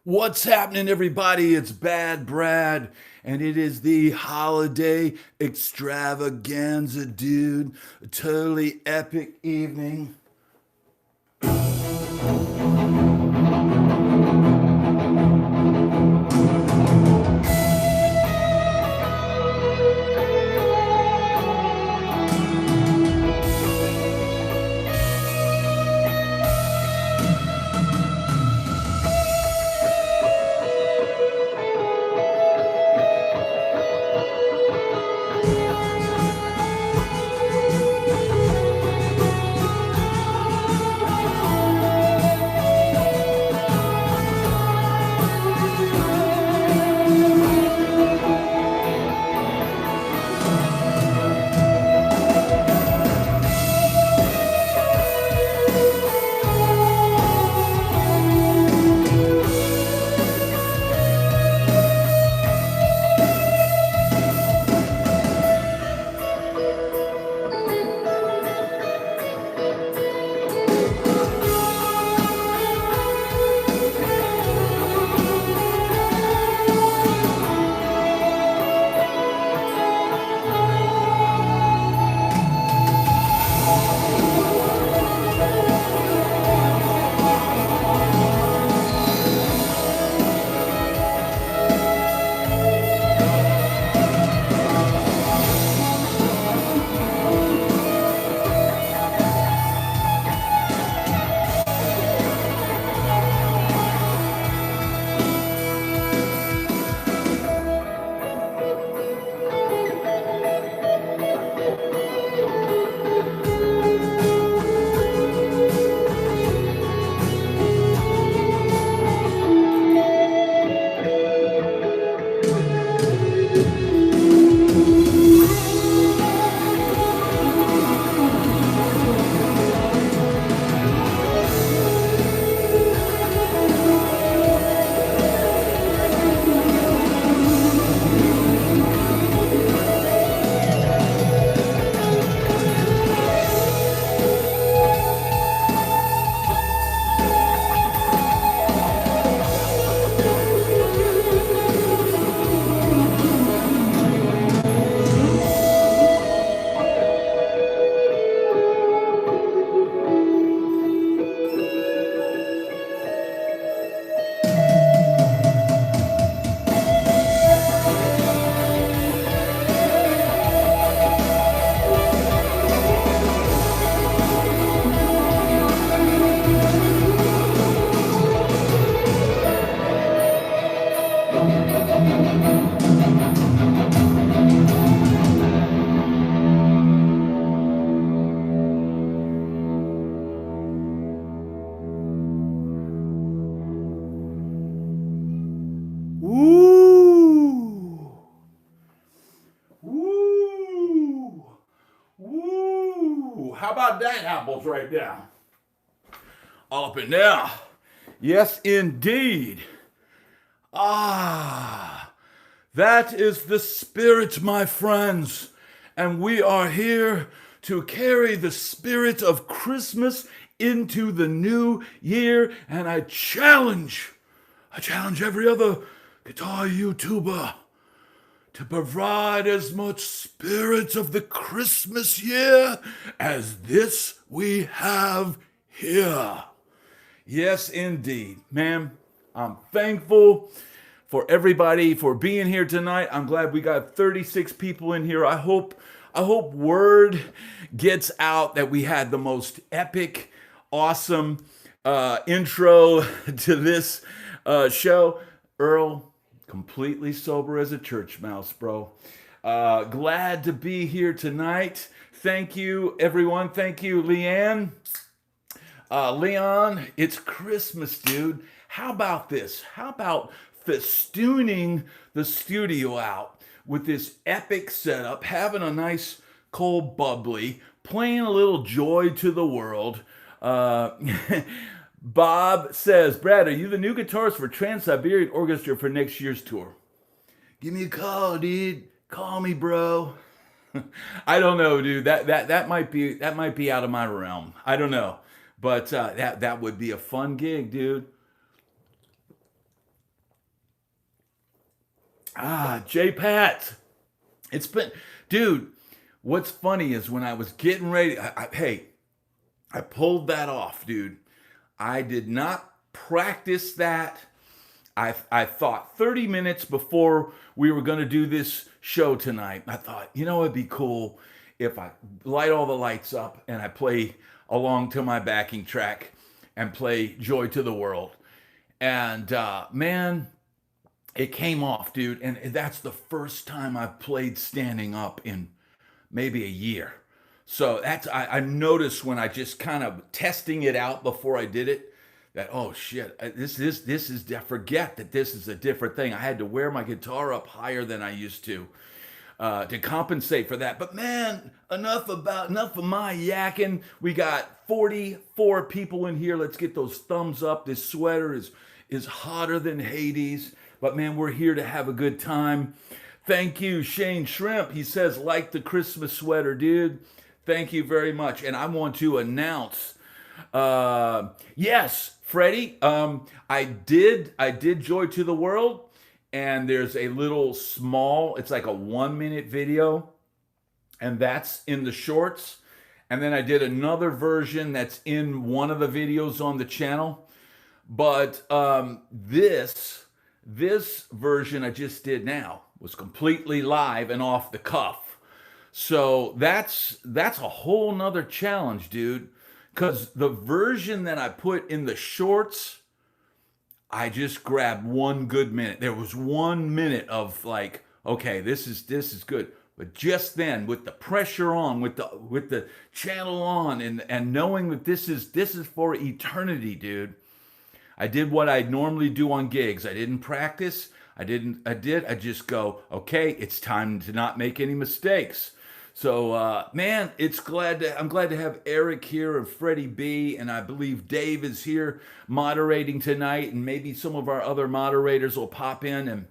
What's happening, everybody? It's Bad Brad, and it is the holiday extravaganza, dude. A totally epic evening. Woo! Woo! Woo! How about that apples right now? All up and down. Yes, indeed. Ah, that is the spirit, my friends. And we are here to carry the spirit of Christmas into the new year. And I challenge every other guitar YouTuber to provide as much spirit of the Christmas year as this we have here. Yes, indeed. Man, I'm thankful for everybody for being here tonight. I'm glad we got 36 people in here. I hope word gets out that we had the most epic, awesome intro to this show. Earl, completely sober as a church mouse, bro. Glad to be here tonight. Thank you, everyone. Thank you, Leanne. Leon, it's Christmas, dude. How about this? How about festooning the studio out with this epic setup, having a nice cold bubbly, playing a little joy to the world. Bob says, Brad, are you the new guitarist for Trans-Siberian Orchestra for next year's tour? Give me a call, dude. Call me, bro. I don't know, dude. That might be out of my realm. I don't know, but that would be a fun gig, dude. J Pat. It's been, dude, what's funny is when I was getting ready, I pulled that off, dude. I did not practice that. I thought 30 minutes before we were going to do this show tonight, I thought, it'd be cool if I light all the lights up and I play along to my backing track and play Joy to the World. And man, it came off, dude. And that's the first time I've played standing up in maybe a year. So I noticed when I just kind of testing it out before I did it, that, oh shit, this is, I forget that this is a different thing. I had to wear my guitar up higher than I used to compensate for that. But man, enough of my yakking. We got 44 people in here. Let's get those thumbs up. This sweater is hotter than Hades. But man, we're here to have a good time. Thank you, Shane Shrimp. He says, like the Christmas sweater, dude. Thank you very much. And I want to announce, yes, Freddie, I did Joy to the World, and there's a little small, it's like a 1-minute video, and that's in the shorts. And then I did another version that's in one of the videos on the channel. But this version I just did now was completely live and off the cuff. So that's a whole nother challenge, dude. Because the version that I put in the shorts, I just grabbed 1 good minute. There was 1 minute of like, okay, this is good. But just then, with the pressure on, with the channel on, and knowing that this is for eternity, dude. I did what I normally do on gigs. I didn't practice. I just go, okay, it's time to not make any mistakes. So, man, I'm glad to have Eric here and Freddie B, and I believe Dave is here moderating tonight, and maybe some of our other moderators will pop in, and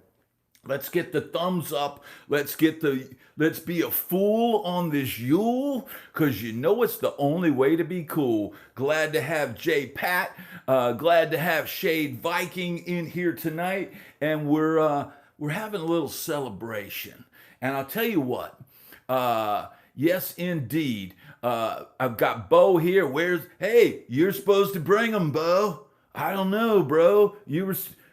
let's get the thumbs up. Let's be a fool on this Yule, because it's the only way to be cool. Glad to have J Pat, glad to have Shade Viking in here tonight, and we're having a little celebration. And I'll tell you what, yes, indeed. I've got Bo here. Hey, you're supposed to bring them, Bo. I don't know, bro.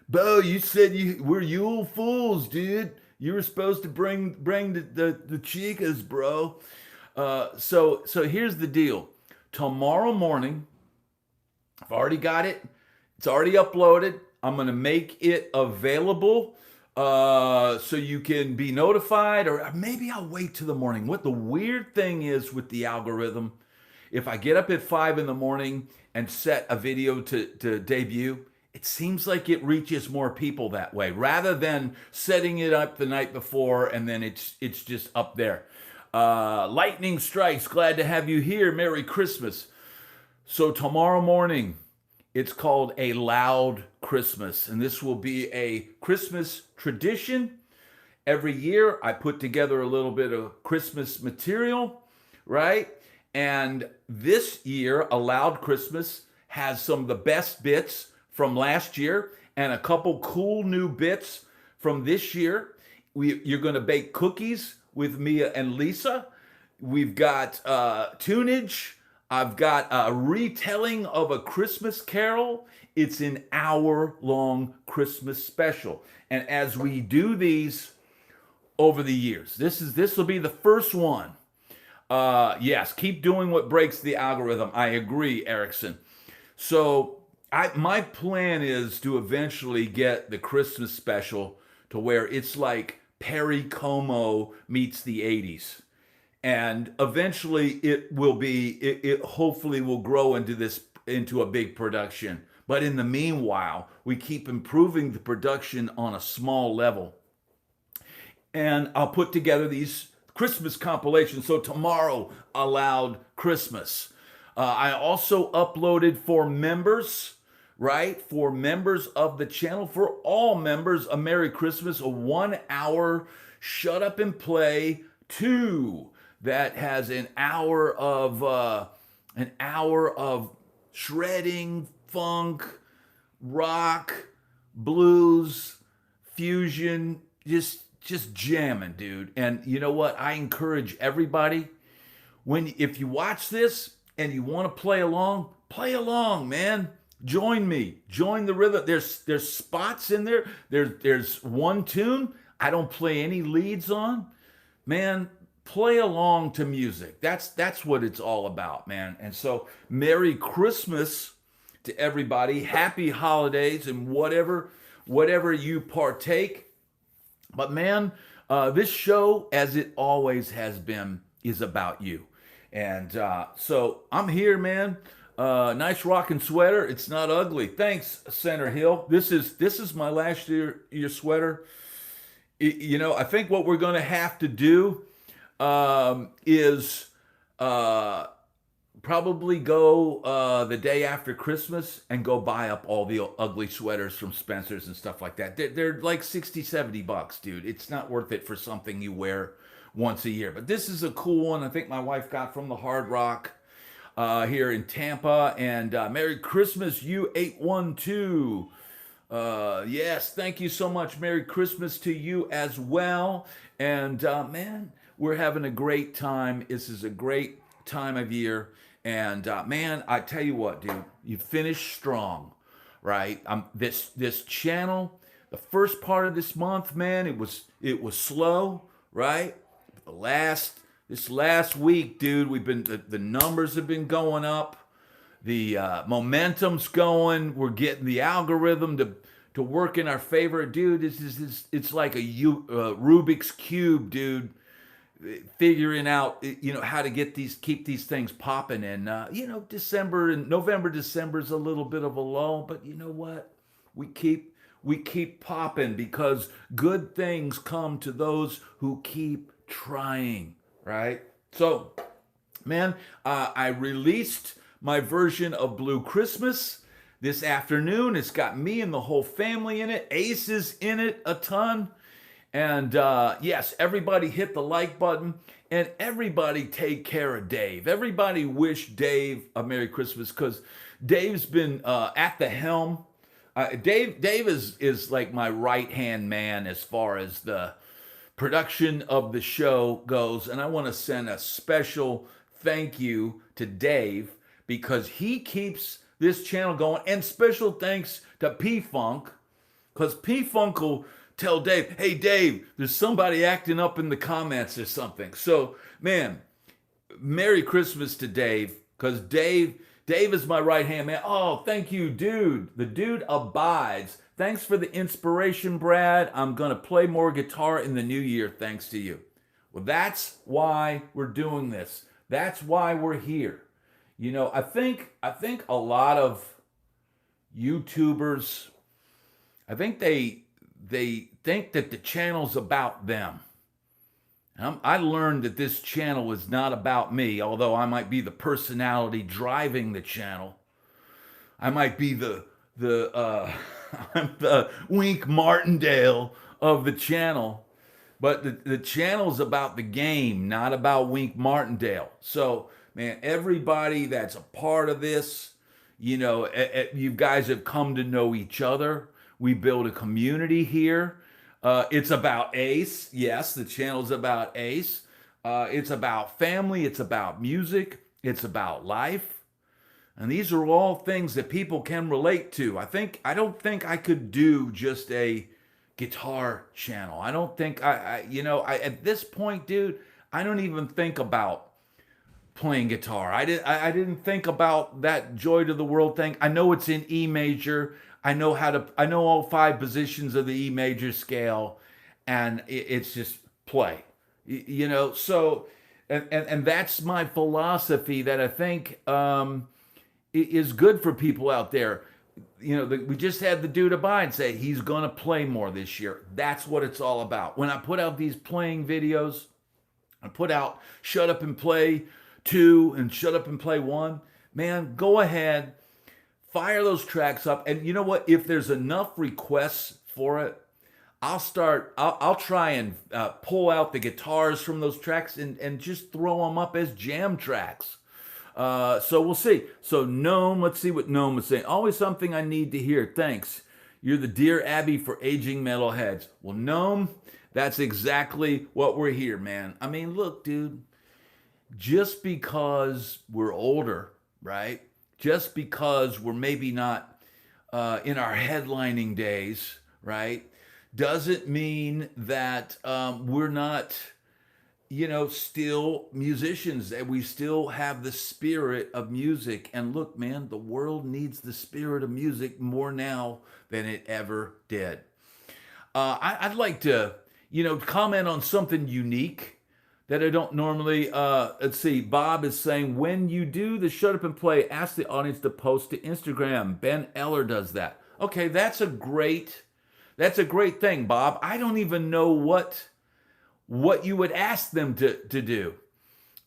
Bo, you said we're Yule fools, dude. You were supposed to bring the chicas, bro. So here's the deal. Tomorrow morning, I've already got it. It's already uploaded. I'm gonna make it available. So you can be notified, or maybe I'll wait till the morning. What the weird thing is with the algorithm, if I get up at 5 in the morning and set a video to debut, it seems like it reaches more people that way, rather than setting it up the night before and then it's just up there. Lightning Strikes, glad to have you here. Merry Christmas. So tomorrow morning, it's called A Loud Christmas, and this will be a Christmas tradition. Every year, I put together a little bit of Christmas material, right? And this year, A Loud Christmas has some of the best bits from last year and a couple cool new bits from this year. You're going to bake cookies with Mia and Lisa. We've got tunage. I've got a retelling of A Christmas Carol. It's an hour-long Christmas special. And as we do these over the years, this will be the first one. Yes, keep doing what breaks the algorithm. I agree, Erickson. So my plan is to eventually get the Christmas special to where it's like Perry Como meets the 80s. And eventually it hopefully will grow into a big production. But in the meanwhile, we keep improving the production on a small level. And I'll put together these Christmas compilations. So tomorrow, A Loud Christmas. I also uploaded for members, right? For members of the channel, for all members, a Merry Christmas, a 1-hour Shut Up and Play 2 that has an hour of shredding, funk, rock, blues, fusion, just jamming, dude. And you know what? I encourage everybody, if you watch this and you want to play along, man. Join me. Join the rhythm. There's spots in there. There's one tune I don't play any leads on. Man, play along to music. That's what it's all about, man. And so, Merry Christmas to everybody. Happy holidays and whatever you partake. But man, this show, as it always has been, is about you. And so I'm here, man. Nice rocking sweater. It's not ugly. Thanks, Center Hill. This is my last year sweater. You know, I think what we're going to have to do is probably go the day after Christmas and go buy up all the ugly sweaters from Spencer's and stuff like that. They're like 60, $70, dude. It's not worth it for something you wear once a year. But this is a cool one I think my wife got from the Hard Rock here in Tampa. And Merry Christmas, U812. Yes, thank you so much. Merry Christmas to you as well. And man, we're having a great time. This is a great time of year. And man, I tell you what, dude, you finished strong, right? This channel, the first part of this month, man, it was slow, right? This last week, dude, we've been the numbers have been going up, the momentum's going. We're getting the algorithm to work in our favor, dude. It's like a Rubik's cube, dude. Figuring out, you know, how to keep these things popping. And you know, November, December is a little bit of a lull, but you know what? We keep popping because good things come to those who keep trying, right? So, man, I released my version of Blue Christmas this afternoon. It's got me and the whole family in it. Ace is in it a ton. And yes, everybody hit the like button, and everybody take care of Dave. Everybody wish Dave a Merry Christmas, because Dave's been at the helm. Dave is like my right-hand man as far as the production of the show goes. And I want to send a special thank you to Dave, because he keeps this channel going. And special thanks to P-Funk, because P-Funk will tell Dave, hey, Dave, there's somebody acting up in the comments or something. So, man, Merry Christmas to Dave, because Dave is my right-hand man. Oh, thank you, dude. The dude abides. Thanks for the inspiration, Brad. I'm going to play more guitar in the new year thanks to you. Well, that's why we're doing this. That's why we're here. You know, I think a lot of YouTubers, I think they think that the channel's about them. I learned that this channel is not about me, although I might be the personality driving the channel. I might be I'm the Wink Martindale of the channel, but the channel's about the game, not about Wink Martindale. So, man, everybody that's a part of this, you know, you guys have come to know each other. We build a community here. It's about Ace. Yes, the channel's about Ace. It's about family. It's about music. It's about life. And these are all things that people can relate to. I don't think I could do just a guitar channel. I don't think at this point, dude, I don't even think about playing guitar. I didn't think about that Joy to the World thing. I know it's in E major. I know all 5 positions of the E major scale, and it's just play, you know. So, and that's my philosophy that I think is good for people out there. You know, we just had the dude abide say he's gonna play more this year. That's what it's all about. When I put out these playing videos, I put out Shut Up and Play 2 and Shut Up and Play 1. Man, go ahead. Fire those tracks up, and you know what? If there's enough requests for it, I'll try and pull out the guitars from those tracks and just throw them up as jam tracks. So we'll see. So Gnome, let's see what Gnome is saying. Always something I need to hear. Thanks. You're the Dear Abby for aging metalheads. Well, Gnome, that's exactly what we're here, man. I mean, look, dude, just because we're older, right? Just because we're maybe not in our headlining days, right? Doesn't mean that we're not, still musicians, that we still have the spirit of music. And look, man, the world needs the spirit of music more now than it ever did. I'd like to, comment on something unique that I don't normally. Let's see. Bob is saying, when you do the Shut Up and Play, ask the audience to post to Instagram. Ben Eller does that. Okay, that's a great thing, Bob. I don't even know what you would ask them to do.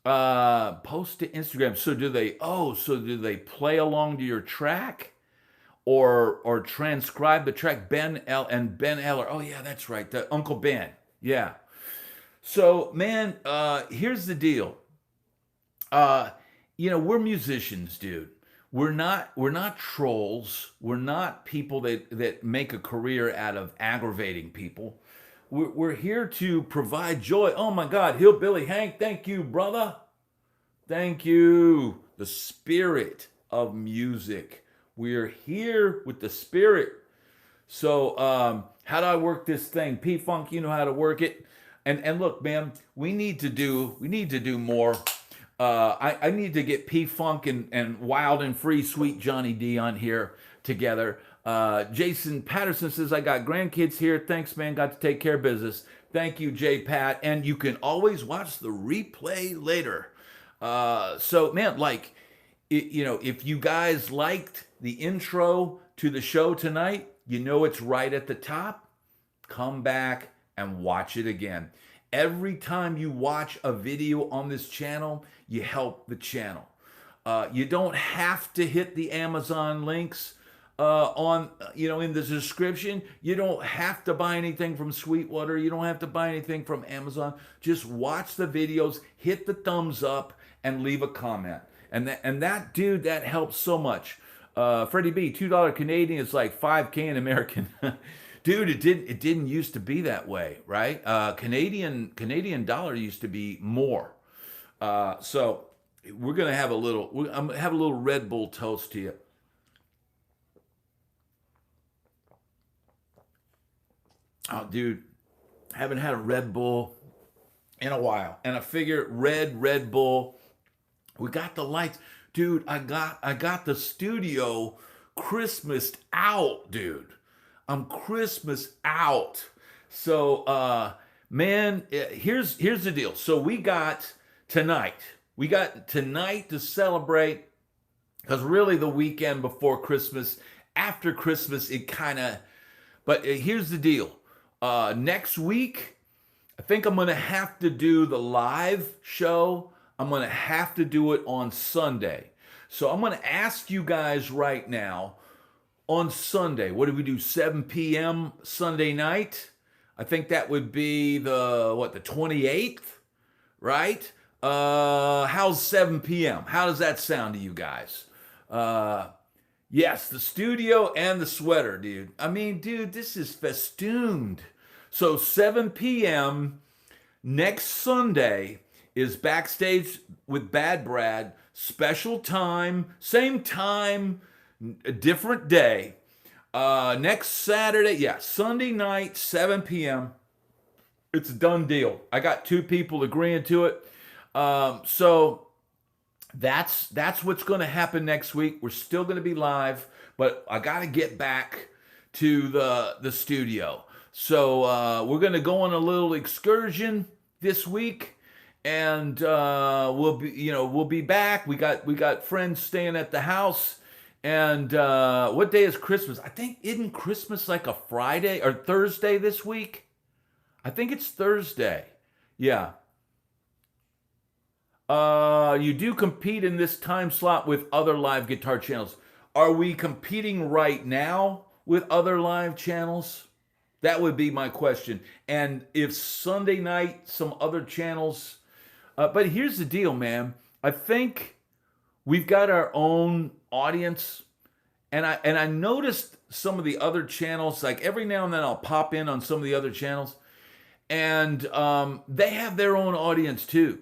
Post to Instagram. So do they play along to your track? Or transcribe the track? Ben Eller. Oh yeah, that's right. The Uncle Ben. Yeah. So man, here's the deal. We're musicians, dude. We're not trolls. We're not people that make a career out of aggravating people. We're here to provide joy. Oh my God, Hillbilly Hank, thank you, brother. Thank you. The spirit of music. We're here with the spirit. So how do I work this thing? P-Funk, you know how to work it. And look, man, we need to do more. I need to get P-Funk and Wild and Free Sweet Johnny D on here together. Jason Patterson says, I got grandkids here. Thanks, man. Got to take care of business. Thank you, J Pat. And you can always watch the replay later. So, man, if you guys liked the intro to the show tonight, it's right at the top. Come back and watch it again. Every time you watch a video on this channel, you help the channel. You don't have to hit the Amazon links in the description. You don't have to buy anything from Sweetwater. You don't have to buy anything from Amazon. Just watch the videos, hit the thumbs up, and leave a comment. And that dude, that helps so much. Freddie B, $2 Canadian is like $5K in American. Dude, it didn't used to be that way, right? Canadian dollar used to be more. So we're gonna have I'm gonna have a little Red Bull toast to you. Oh, dude, haven't had a Red Bull in a while, and I figure Red Bull. We got the lights, dude. I got the studio Christmased out, dude. I'm Christmas out. So, man, here's the deal. So we got tonight to celebrate, because really the weekend before Christmas, after Christmas, but here's the deal. Next week, I think I'm going to have to do the live show. I'm going to have to do it on Sunday. So I'm going to ask you guys right now, on Sunday, what do we do, 7 p.m. Sunday night? I think that would be the 28th, right? How's 7 p.m.? How does that sound to you guys? Yes, the studio and the sweater, dude. I mean, dude, this is festooned. So 7 p.m. next Sunday is Backstage with Bad Brad. Special time, same time, a different day. Next Saturday, Sunday night, 7 p.m. It's a done deal. I got 2 people agreeing to it. So that's what's going to happen next week. We're still going to be live, but I got to get back to the studio. So we're going to go on a little excursion this week, and we'll be back. We got friends staying at the house. And what day is Christmas? I think, isn't Christmas like a Friday or Thursday this week? I think it's Thursday. Yeah. You do compete in this time slot with other live guitar channels. Are we competing right now with other live channels? That would be my question. And if Sunday night, some other channels. But here's the deal, man. I think we've got our own audience, And I noticed some of the other channels, like every now and then I'll pop in on some of the other channels, and they have their own audience too.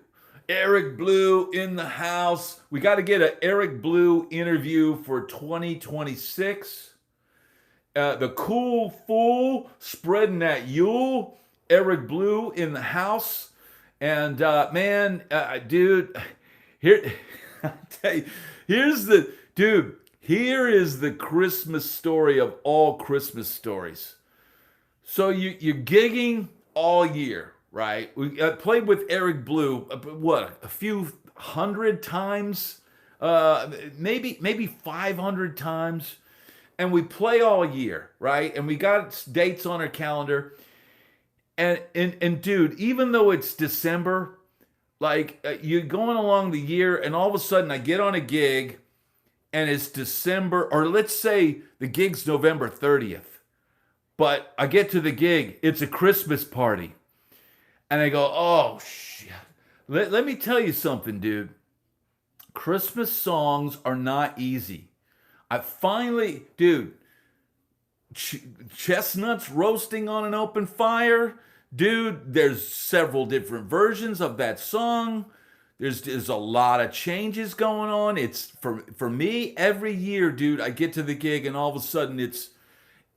Eric Blue in the house. We got to get an Eric Blue interview for 2026. The cool fool spreading that Yule. Eric Blue in the house. And man, dude, here, I tell you, here is the Christmas story of all Christmas stories. So you're gigging all year, right? We played with Eric Blue, a few hundred times, maybe 500 times, and we play all year, right? And we got dates on our calendar, and dude, even though it's December, like you're going along the year, and all of a sudden I get on a gig, and it's December, or let's say the gig's November 30th, but I get to the gig, it's a Christmas party. And I go, oh, shit. Let me tell you something, dude. Christmas songs are not easy. I finally, dude, chestnuts roasting on an open fire. Dude, there's several different versions of that song. There's a lot of changes going on. It's, for me, every year, dude, I get to the gig and all of a sudden it's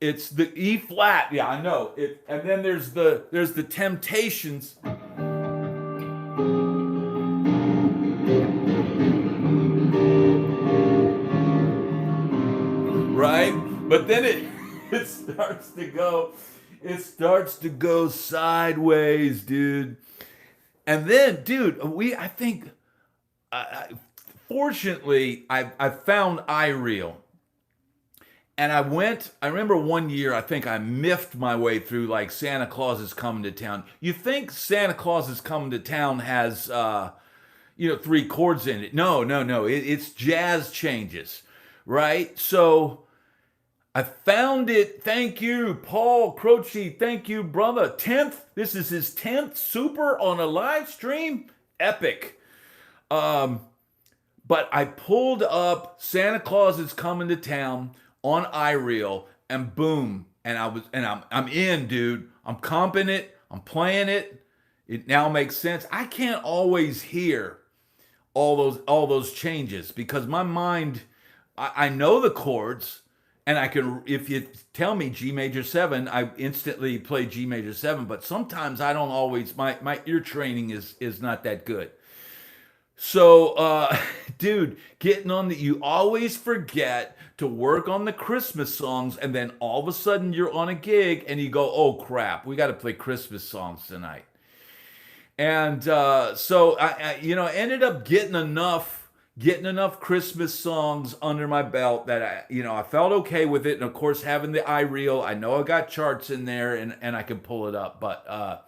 the E flat. Yeah, I know. And then there's the Temptations. Right? But then it starts to go sideways, dude. And then, dude, fortunately, I found iReal. And I remember one year, I think I miffed my way through like Santa Claus is Coming to Town. You think Santa Claus is Coming to Town has, 3 chords in it. No. It's jazz changes, right? So I found it. Thank you, Paul Croce. Thank you, brother. 10th. This is his 10th super on a live stream. Epic. But I pulled up Santa Claus is Coming to Town on iReal, and boom, I'm in, dude. I'm comping it, I'm playing it. It now makes sense. I can't always hear all those changes because my mind, I know the chords, and I can, if you tell me G major 7, I instantly play G major 7, but sometimes I don't always, my ear training is not that good. So, dude, you always forget to work on the Christmas songs, and then all of a sudden you're on a gig and you go, oh crap, we got to play Christmas songs tonight. And so I ended up getting enough Christmas songs under my belt that I felt okay with it. And of course, having the iReal, I know I got charts in there and I can pull it up. But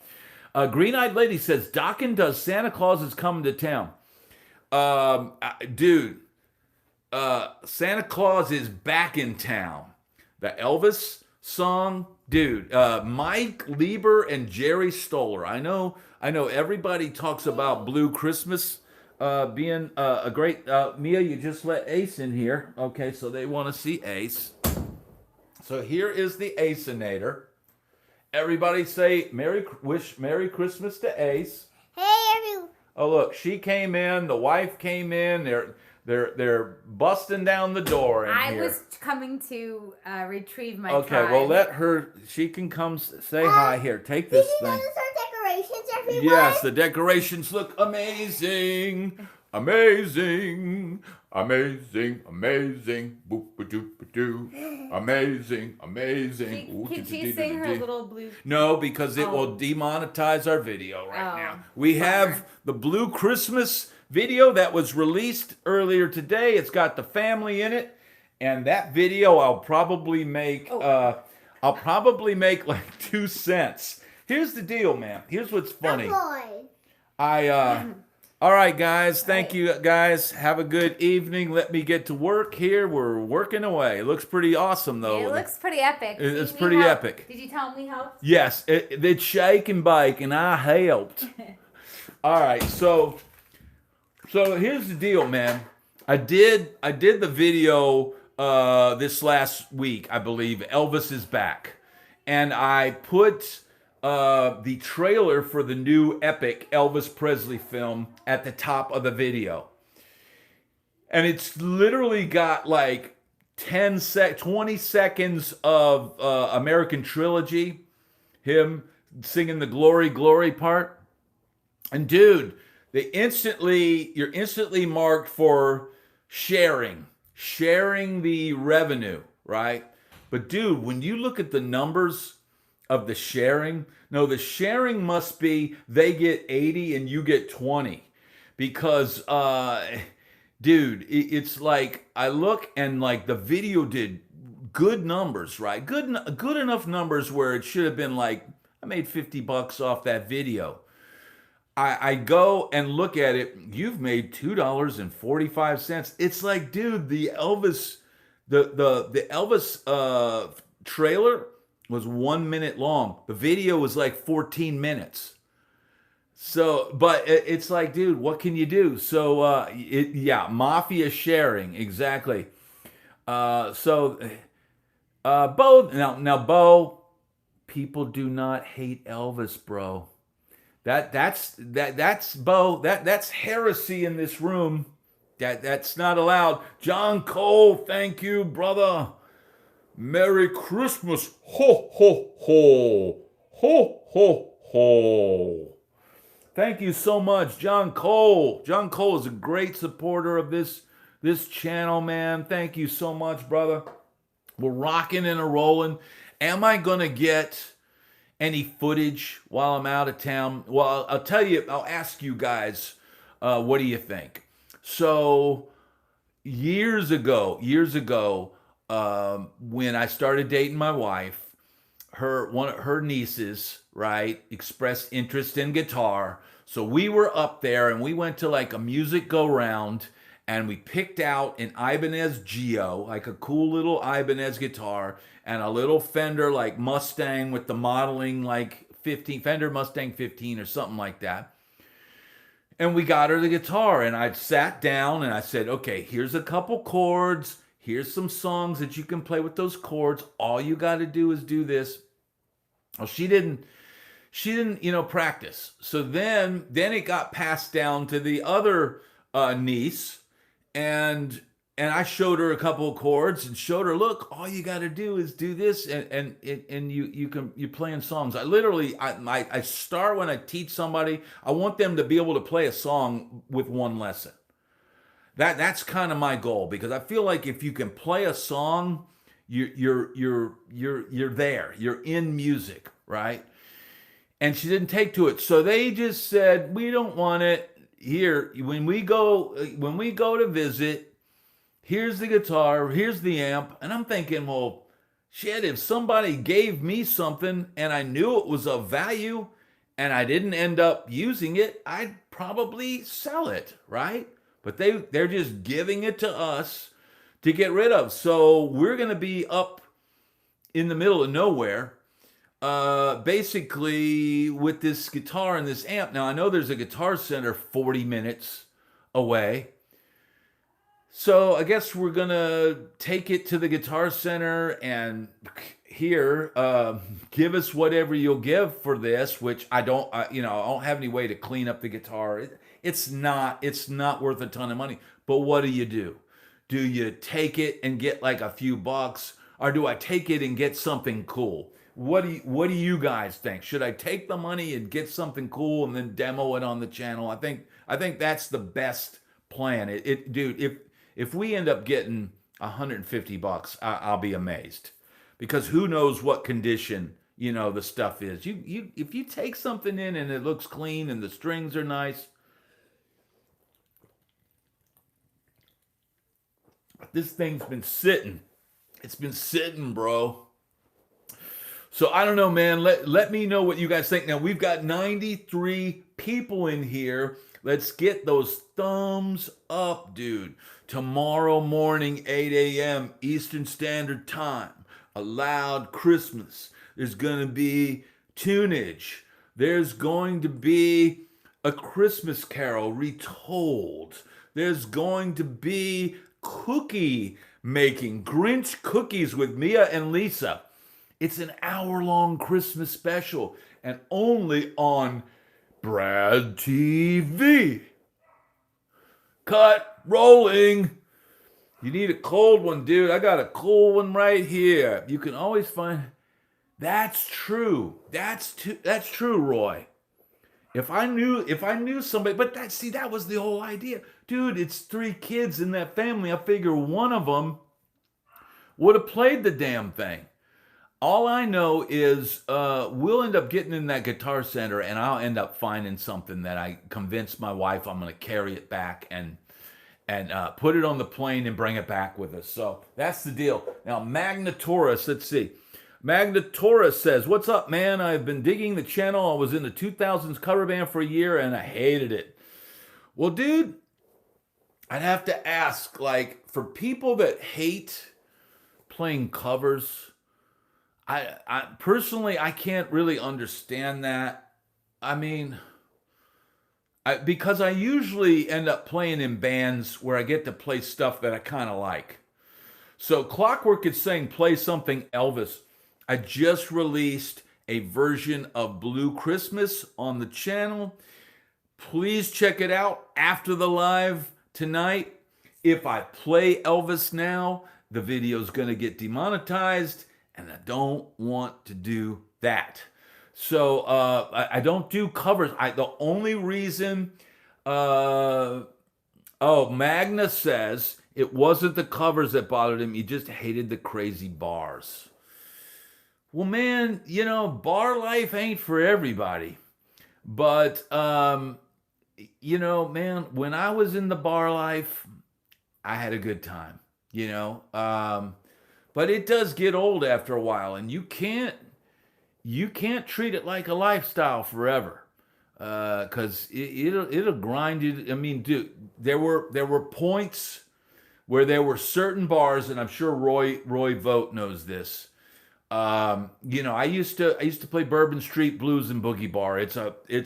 Green Eyed Lady says, Dokken does Santa Claus is Coming to Town. Dude, Santa Claus is back in town. The Elvis song, dude. Mike Lieber and Jerry Stoller. I know everybody talks about Blue Christmas being a great. Mia, you just let Ace in here. Okay, so they want to see Ace. So here is the Aceinator. Everybody say wish Merry Christmas to Ace. Hey, everyone. Oh, look, she came in. The wife came in. They're busting down the door in here. I was coming to retrieve my Okay, prize. well, let her. She can come say hi here. Take this thing. Did you notice our decorations, everyone? Yes, the decorations look amazing. Amazing. Amazing. Amazing. Boop-a-doop-a-doo. Amazing. Amazing. Can she sing her little blue? No, because it will demonetize our video right now. We have the Blue Christmas video that was released earlier today. It's got the family in it, and that video I'll probably make like 2 cents. Here's the deal, man. Here's what's funny. All right, guys. Thank you, guys. Have a good evening. Let me get to work here. We're working away. It looks pretty awesome, though. It looks pretty epic. It's pretty epic. Did you tell him we helped? Yes, it's shake and bake, and I helped. All right, so here's the deal, man. I did the video this last week, I believe, Elvis is back. And I put the trailer for the new epic Elvis Presley film at the top of the video. And it's literally got like 20 seconds of American Trilogy, him singing the Glory, Glory part. And dude, you're instantly marked for sharing the revenue, right? But dude, when you look at the numbers of the sharing, no, the sharing must be they get 80 and you get 20. Because dude, it's like I look and like the video did good numbers, right? Good enough numbers where it should have been like I made $50 off that video. I go and look at it. You've made $2.45. It's like, dude, the Elvis trailer was 1 minute long. The video was like 14 minutes. So, but it's like, dude, what can you do? So, yeah, mafia sharing, exactly. So, Bo, now, Bo, people do not hate Elvis, bro. That's Bo. That's heresy in this room. That's not allowed. John Cole, thank you, brother. Merry Christmas. Ho ho ho. Ho ho ho. Thank you so much, John Cole. John Cole is a great supporter of this channel, man. Thank you so much, brother. We're rocking and a rolling. Am I gonna get any footage while I'm out of town? Well, I'll tell you, I'll ask you guys, what do you think? So years ago, when I started dating my wife, one of her nieces, right, expressed interest in guitar. So we were up there and we went to like a music go round and we picked out an Ibanez Geo, like a cool little Ibanez guitar, and a little Fender like Mustang with the modeling like Fender Mustang 15 or something like that. And we got her the guitar and I sat down and I said, okay, here's a couple chords. Here's some songs that you can play with those chords. All you got to do is do this. Well, she didn't, practice. So then it got passed down to the other niece, and I showed her a couple of chords and showed her, look, all you got to do is do this, and you're playing songs. I start when I teach somebody. I want them to be able to play a song with one lesson. That's kind of my goal, because I feel like if you can play a song, you're there. You're in music, right? And she didn't take to it. So they just said, we don't want it. Here, when we go to visit, here's the guitar, here's the amp. And I'm thinking, well, shit, if somebody gave me something and I knew it was of value and I didn't end up using it, I'd probably sell it, right? But they're just giving it to us to get rid of. So we're going to be up in the middle of nowhere, basically with this guitar and this amp. Now, I know there's a Guitar Center 40 minutes away. So I guess we're going to take it to the Guitar Center and here, give us whatever you'll give for this, which I don't have any way to clean up the guitar. It's not worth a ton of money. But what do? Do you take it and get like a few bucks, or do I take it and get something cool? What do you guys think? Should I take the money and get something cool and then demo it on the channel? I think that's the best plan. Dude, if we end up getting $150, I'll be amazed, because who knows what condition the stuff is. If you take something in and it looks clean and the strings are nice. This thing's been sitting. It's been sitting, bro. So I don't know, man. Let me know what you guys think. Now, we've got 93 people in here. Let's get those thumbs up, dude. Tomorrow morning, 8 a.m. Eastern Standard Time. A loud Christmas. There's going to be tunage. There's going to be a Christmas carol retold. There's going to be cookie making Grinch cookies with Mia and Lisa. It's an hour-long Christmas special and only on Brad TV. Cut, rolling. You need a cold one, dude. I got a cool one right here. You can always find. That's true. That's true, Roy. If I knew somebody, but that was the whole idea. Dude, it's 3 kids in that family. I figure one of them would have played the damn thing. All I know is we'll end up getting in that Guitar Center, and I'll end up finding something that I convinced my wife I'm going to carry it back and put it on the plane and bring it back with us. So that's the deal. Now, Magnatoris, let's see. Magnatoris says, "What's up, man? I've been digging the channel. I was in the 2000s cover band for a year, and I hated it." Well, dude, I'd have to ask, like, for people that hate playing covers, I personally, I can't really understand that. I mean, because I usually end up playing in bands where I get to play stuff that I kind of like. So Clockwork is saying play something Elvis. I just released a version of Blue Christmas on the channel. Please check it out after the live tonight. If I play Elvis now, the video's going to get demonetized, and I don't want to do that. So I don't do covers. The only reason, Magna says it wasn't the covers that bothered him. He just hated the crazy bars. Well, man, bar life ain't for everybody. But, man, when I was in the bar life, I had a good time, But it does get old after a while, and you can't treat it like a lifestyle forever, because it'll grind you. I mean, dude, there were points where there were certain bars, and I'm sure Roy Vogt knows this. I used to play Bourbon Street Blues and Boogie Bar. It's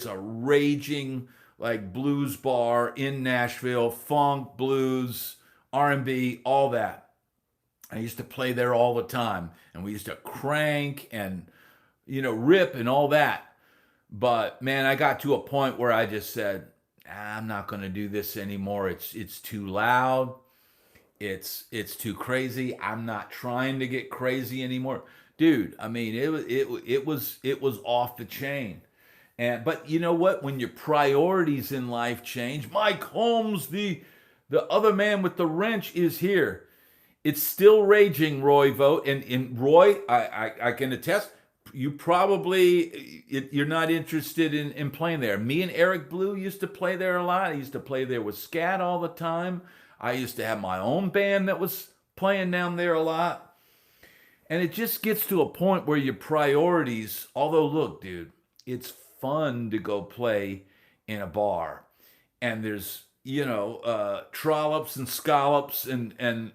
a raging like blues bar in Nashville, funk, blues, R&B, all that. I used to play there all the time, and we used to crank and rip and all that. But man, I got to a point where I just said, I'm not going to do this anymore. It's too loud. It's too crazy. I'm not trying to get crazy anymore. Dude, I mean, it was off the chain. But you know what? When your priorities in life change, Mike Holmes, the other man with the wrench, is here. It's still raging, Roy Vogt. And Roy, I can attest, you probably, you're not interested in playing there. Me and Eric Blue used to play there a lot. I used to play there with Scat all the time. I used to have my own band that was playing down there a lot. And it just gets to a point where your priorities, although look, dude, it's fun to go play in a bar. And there's, trollops and scallops and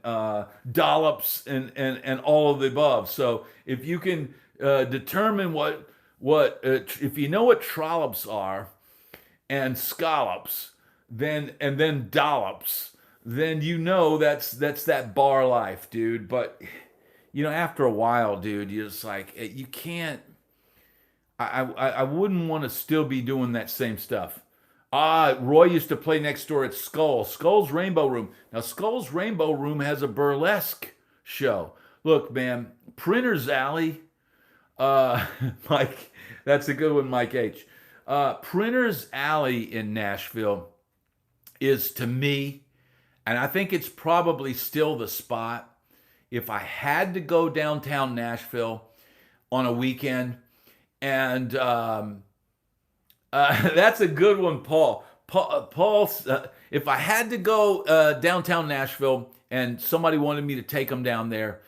dollops and all of the above. So if you can determine what if you know what trollops are and scallops, then dollops, then that's that bar life, dude. But after a while, dude, you're just like, you can't. I wouldn't want to still be doing that same stuff. Roy used to play next door at Skull's Rainbow Room. Now, Skull's Rainbow Room has a burlesque show. Look, man, Printer's Alley, Mike, that's a good one, Mike H. Printer's Alley in Nashville is, to me, and I think it's probably still the spot, if I had to go downtown Nashville on a weekend, and that's a good one, Paul. Paul, if I had to go downtown Nashville and somebody wanted me to take them down there,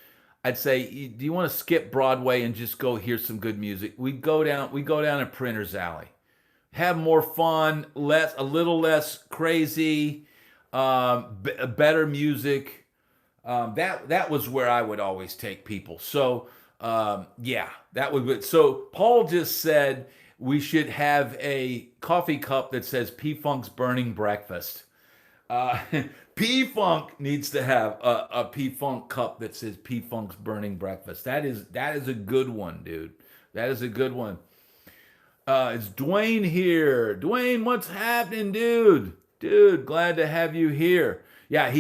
I'd say, do you want to skip Broadway and just go hear some good music? We go down to Printer's Alley, have more fun, a little less crazy, better music. That was where I would always take people. So that would be. So Paul just said we should have a coffee cup that says P-Funk's Burning Breakfast. Uh, P-Funk needs to have a P-Funk cup that says P-Funk's Burning Breakfast. That is a good one, dude. That is a good one. It's Dwayne here. Dwayne, what's happening, dude? Dude, glad to have you here. Yeah,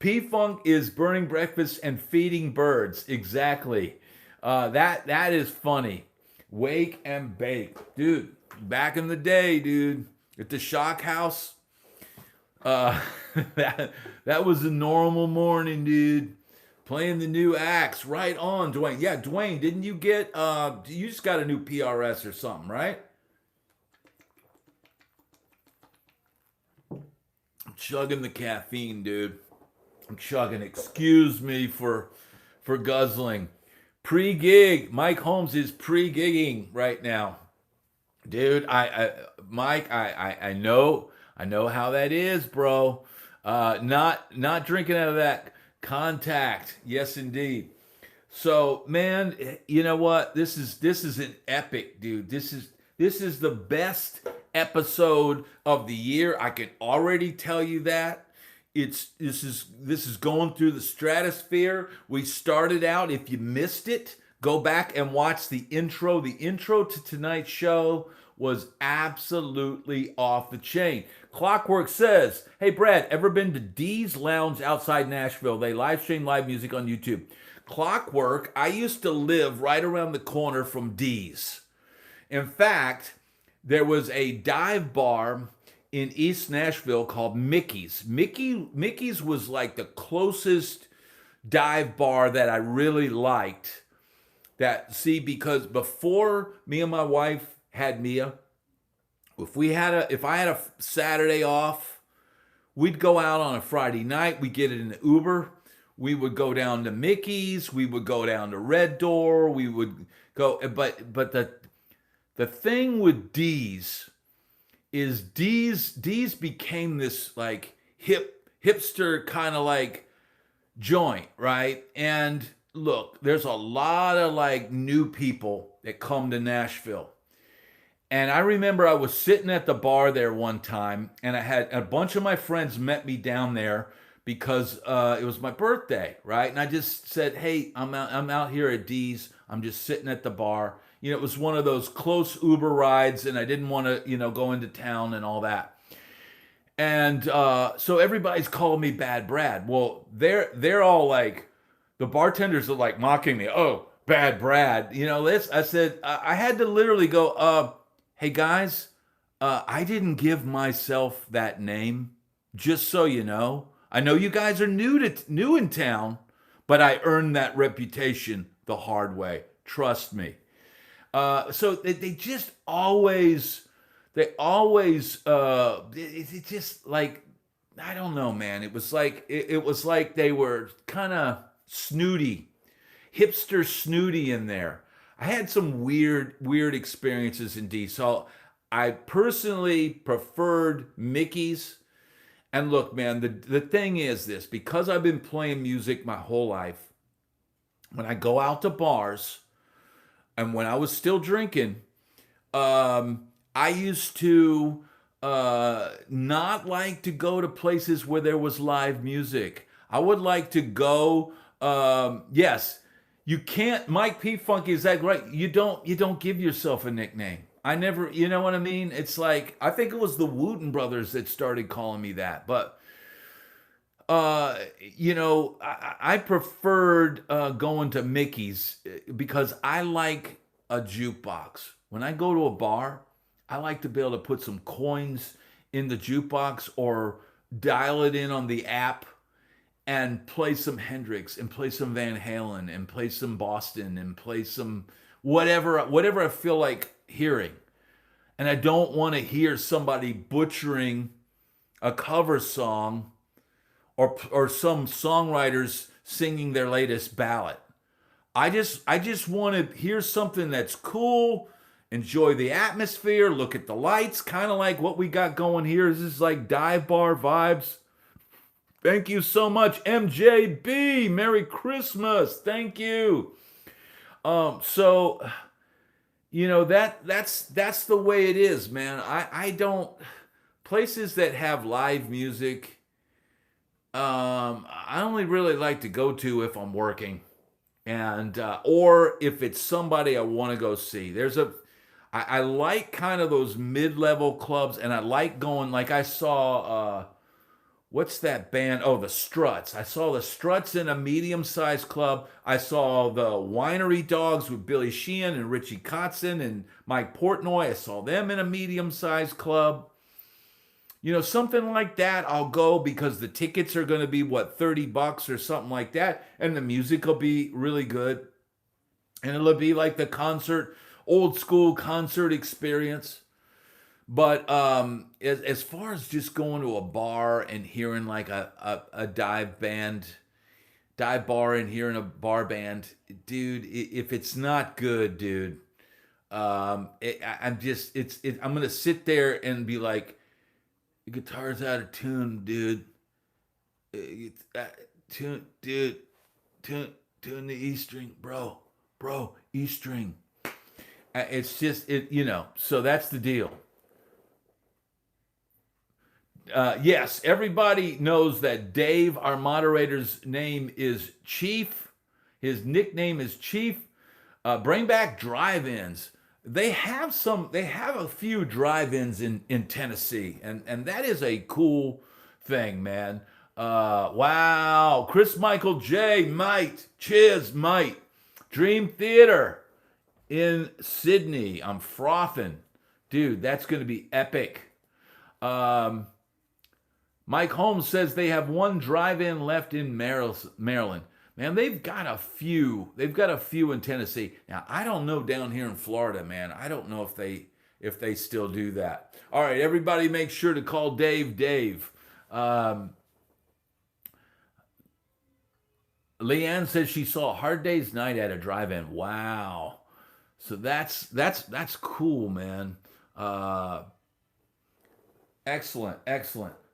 P-Funk is burning breakfast and feeding birds. Exactly. That is funny. Wake and bake. Dude, back in the day, dude, at the Shock House, uh, that was a normal morning, dude. Playing the new acts right on, Dwayne. Yeah, Dwayne, didn't you get you just got a new PRS or something, right? I'm chugging the caffeine, dude. I'm chugging. Excuse me for guzzling. Pre-gig. Mike Holmes is pre-gigging right now. Dude, Mike, I know how that is, bro. Not drinking out of that contact. Yes, indeed. So, man, you know what? This is an epic, dude. This is the best episode of the year. I can already tell you that. This is going through the stratosphere. We started out. If you missed it, go back and watch the intro. The intro to tonight's show was absolutely off the chain. Clockwork says, "Hey Brad, ever been to D's Lounge outside Nashville? They live stream live music on YouTube." Clockwork, I used to live right around the corner from D's. In fact, there was a dive bar in East Nashville called Mickey's. Mickey's was like the closest dive bar that I really liked. Because before me and my wife had Mia, if I had a Saturday off, we'd go out on a Friday night, we'd get in an Uber, we would go down to Mickey's, we would go down to Red Door, we would go, but the thing with D's is D's became this like hipster kind of like joint, right? And look, there's a lot of like new people that come to Nashville. And I remember I was sitting at the bar there one time, and I had a bunch of my friends met me down there because it was my birthday, right? And I just said, "Hey, I'm out here at D's. I'm just sitting at the bar." You know, it was one of those close Uber rides, and I didn't want to, go into town and all that. And so everybody's calling me Bad Brad. Well, they're all like, the bartenders are like mocking me. "Oh, Bad Brad." I said, I had to literally go, "Hey guys, I didn't give myself that name, just so you know. I know you guys are new in town, but I earned that reputation the hard way. Trust me." So they just always, it just like, I don't know, man. It was like they were kind of snooty, hipster snooty in there. I had some weird experiences in D. So I personally preferred Mickey's. And look, man, the thing is this, because I've been playing music my whole life, when I go out to bars, and when I was still drinking, I used to not like to go to places where there was live music. I would like to go, yes, you can't, Mike P. Funky, is that right? You don't give yourself a nickname. I never, you know what I mean? It's like, I think it was the Wooten brothers that started calling me that. But, I preferred going to Mickey's because I like a jukebox. When I go to a bar, I like to be able to put some coins in the jukebox or dial it in on the app and play some Hendrix and play some Van Halen and play some Boston and play some whatever I feel like hearing. And I don't want to hear somebody butchering a cover song or some songwriters singing their latest ballad. I just want to hear something that's cool, enjoy the atmosphere, look at the lights, kind of like what we got going here. This is like dive bar vibes. Thank you so much, MJB. Merry Christmas. Thank you. So that's the way it is, man. I don't, places that have live music, I only really like to go to if I'm working, and or if it's somebody I want to go see. I like kind of those mid-level clubs, and I like going. Like I saw, what's that band? Oh, the Struts. I saw the Struts in a medium-sized club. I saw the Winery Dogs with Billy Sheehan and Richie Kotzen and Mike Portnoy. I saw them in a medium-sized club. Something like that, I'll go because the tickets are going to be, what, $30 or something like that. And the music will be really good. And it'll be like the concert, old school concert experience. But as far as just going to a bar and hearing like a dive bar and hearing a bar band, dude, if it's not good, dude, I'm going to sit there and be like, the guitar's out of tune, dude. Dude, tune the E string, bro, E string. It's just So that's the deal. Yes, everybody knows that Dave, our moderator's name is Chief. His nickname is Chief. Bring back drive-ins. They have a few drive-ins in Tennessee, and that is a cool thing, man. Wow, Chris Michael J, mate, cheers, mate. Dream Theater in Sydney. I'm frothing, dude. That's gonna be epic. Mike Holmes says they have one drive-in left in Maryland. Man, they've got a few. They've got a few in Tennessee. Now, I don't know down here in Florida, man. I don't know if they still do that. All right, everybody make sure to call Dave. Leanne says she saw Hard Day's Night at a drive-in. Wow. So that's cool, man. Excellent.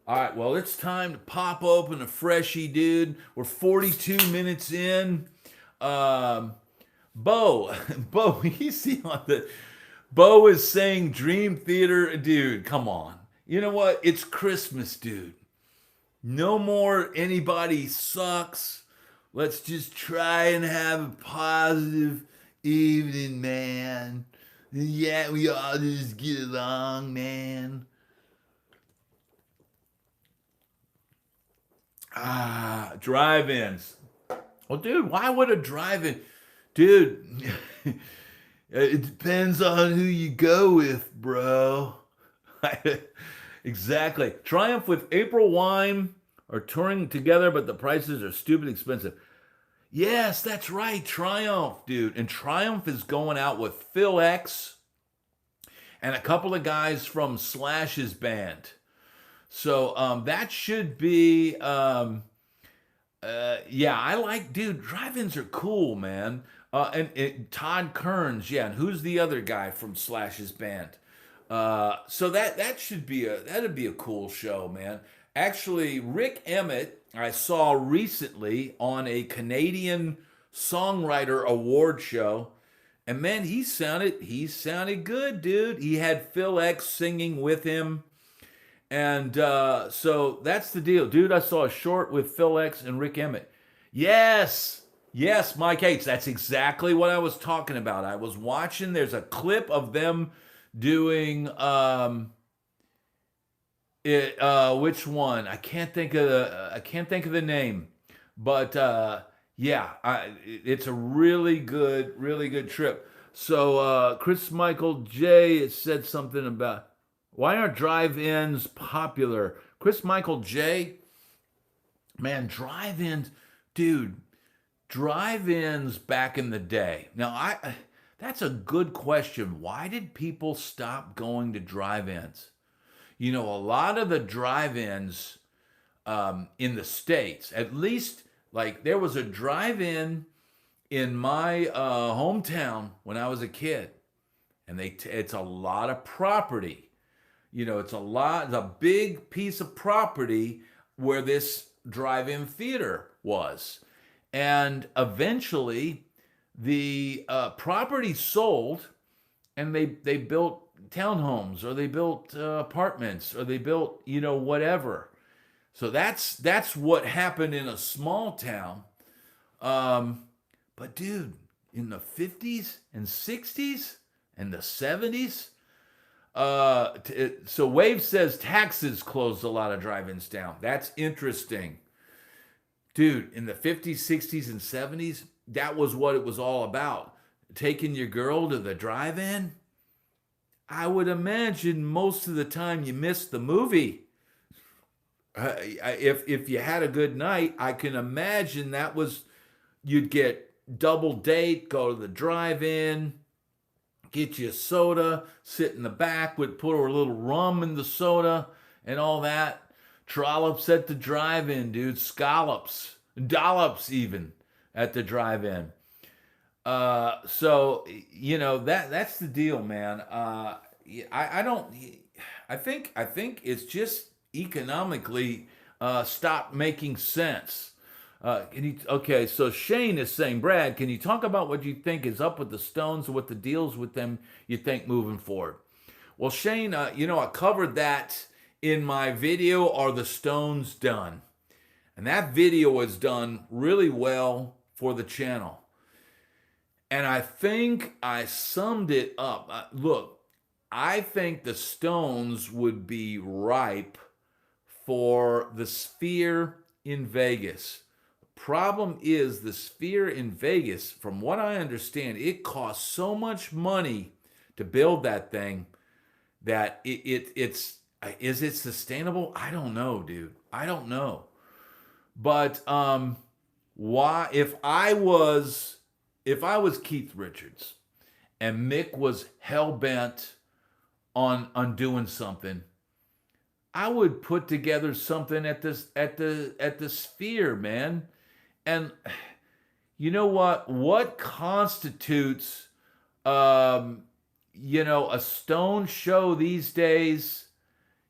All right, well, it's time to pop open a freshie, dude. We're 42 minutes in. Bo, Bo is saying Dream Theater. Dude, come on. You know what? It's Christmas, dude. No more anybody sucks. Let's just try and have a positive evening, man. Yeah, we all just get along, man. Drive-ins. Well, dude, why would a drive-in? Dude, it depends on who you go with, bro. Exactly. Triumph with April Wine are touring together, but the prices are stupid expensive. Yes, that's right. Triumph, dude. And Triumph is going out with Phil X and a couple of guys from Slash's band. So that should be, I like, dude, drive-ins are cool, man. And Todd Kearns, yeah, and who's the other guy from Slash's band? So that'd be a cool show, man. Actually, Rick Emmett, I saw recently on a Canadian Songwriter Award show, and man, he sounded good, dude. He had Phil X singing with him. And so that's the deal. Dude, I saw a short with Phil X and Rick Emmett. Yes, Mike H. That's exactly what I was talking about. I was watching, there's a clip of them doing, which one? I can't think of the name. But it's a really good trip. So Chris Michael J said something about, why aren't drive-ins popular? Chris Michael J, man, drive-ins, dude, drive-ins back in the day. Now, that's a good question. Why did people stop going to drive-ins? A lot of the drive-ins in the States, at least, like, there was a drive-in in my hometown when I was a kid, and it's a lot of property. It's a big piece of property where this drive-in theater was. And eventually the property sold, and they built townhomes, or they built apartments, or they built, whatever. So that's what happened in a small town. But dude, in the 50s and 60s and the 70s, so Wave says taxes closed a lot of drive-ins down. That's interesting. Dude, in the 50s, 60s, and 70s, that was what it was all about. Taking your girl to the drive-in. I would imagine most of the time you missed the movie. If you had a good night, I can imagine that was, you'd get double date, go to the drive-in, get you a soda, sit in the back, would put a little rum in the soda and all that. Trollops at the drive-in, dude. Scallops, dollops even at the drive-in. So you know that's the deal, man. I don't. I think it's just economically stopped making sense. Okay, so Shane is saying, Brad, can you talk about what you think is up with the Stones and what the deals with them you think moving forward? Well, Shane, I covered that in my video, Are the Stones Done? And that video was done really well for the channel. And I think I summed it up. Look, I think the Stones would be ripe for the Sphere in Vegas. Problem is, the Sphere in Vegas, from what I understand, it costs so much money to build that thing that it's is it sustainable? I don't know, dude. I don't know. But why? If I was Keith Richards and Mick was hell bent on doing something, I would put together something at the Sphere, man. And you know what? What constitutes a Stone show these days?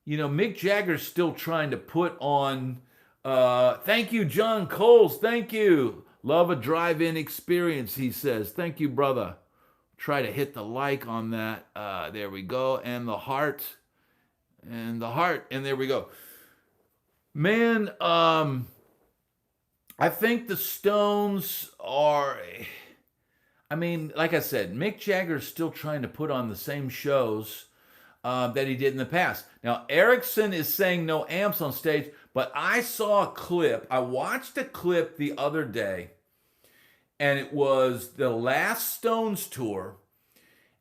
Mick Jagger's still trying to put on. Thank you, John Coles. Thank you. Love a drive-in experience, he says. Thank you, brother. Try to hit the like on that. There we go. And the heart. And the heart. And there we go. Man, I think the Stones are... I mean, like I said, Mick Jagger's still trying to put on the same shows that he did in the past. Now, Erickson is saying no amps on stage, but I saw a clip. I watched a clip the other day, and it was the last Stones tour,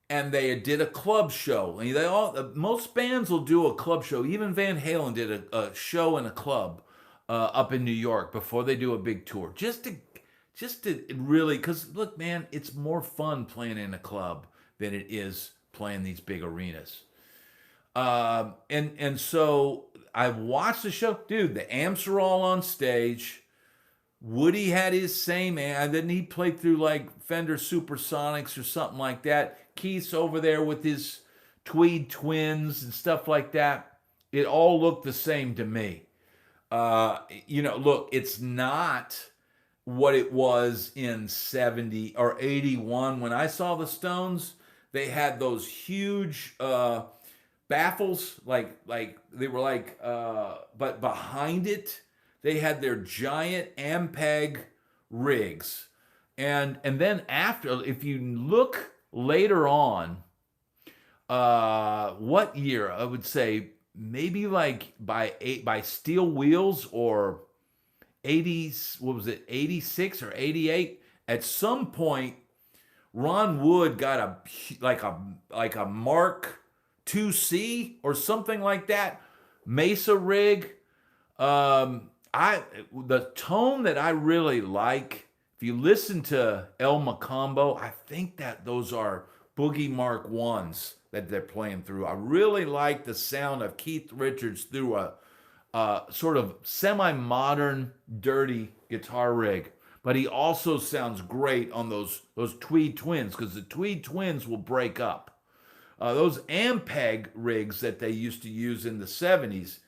and they did a club show. And most bands will do a club show. Even Van Halen did a show in a club up in New York before they do a big tour. Just to really, because look, man, it's more fun playing in a club than it is playing these big arenas. And so I watched the show. Dude, the amps are all on stage. Woody had his same amp. Then he played through like Fender Supersonics or something like that. Keith's over there with his Tweed Twins and stuff like that. It all looked the same to me. Look, it's not what it was in 70 or 81 when I saw the Stones. They had those huge baffles, like they were like, but behind it, they had their giant Ampeg rigs. And then after, if you look later on, what year? I would say maybe like by Steel Wheels or 80s, what was it, 86 or 88? At some point, Ron Wood got a Mark 2C or something like that, Mesa rig. The tone that I really like, if you listen to El Macambo, I think that those are Boogie Mark 1s that they're playing through. I really like the sound of Keith Richards through a sort of semi-modern, dirty guitar rig. But he also sounds great on those Tweed Twins, because the Tweed Twins will break up. Those Ampeg rigs that they used to use in the 70s,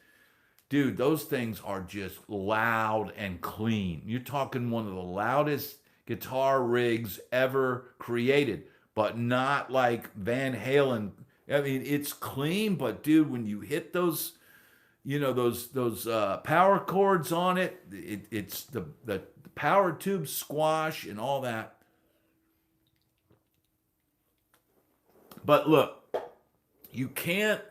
dude, those things are just loud and clean. You're talking one of the loudest guitar rigs ever created, but not like Van Halen. I mean, it's clean, but dude, when you hit those those power chords on it. It's the power tube squash and all that. But look, you can't.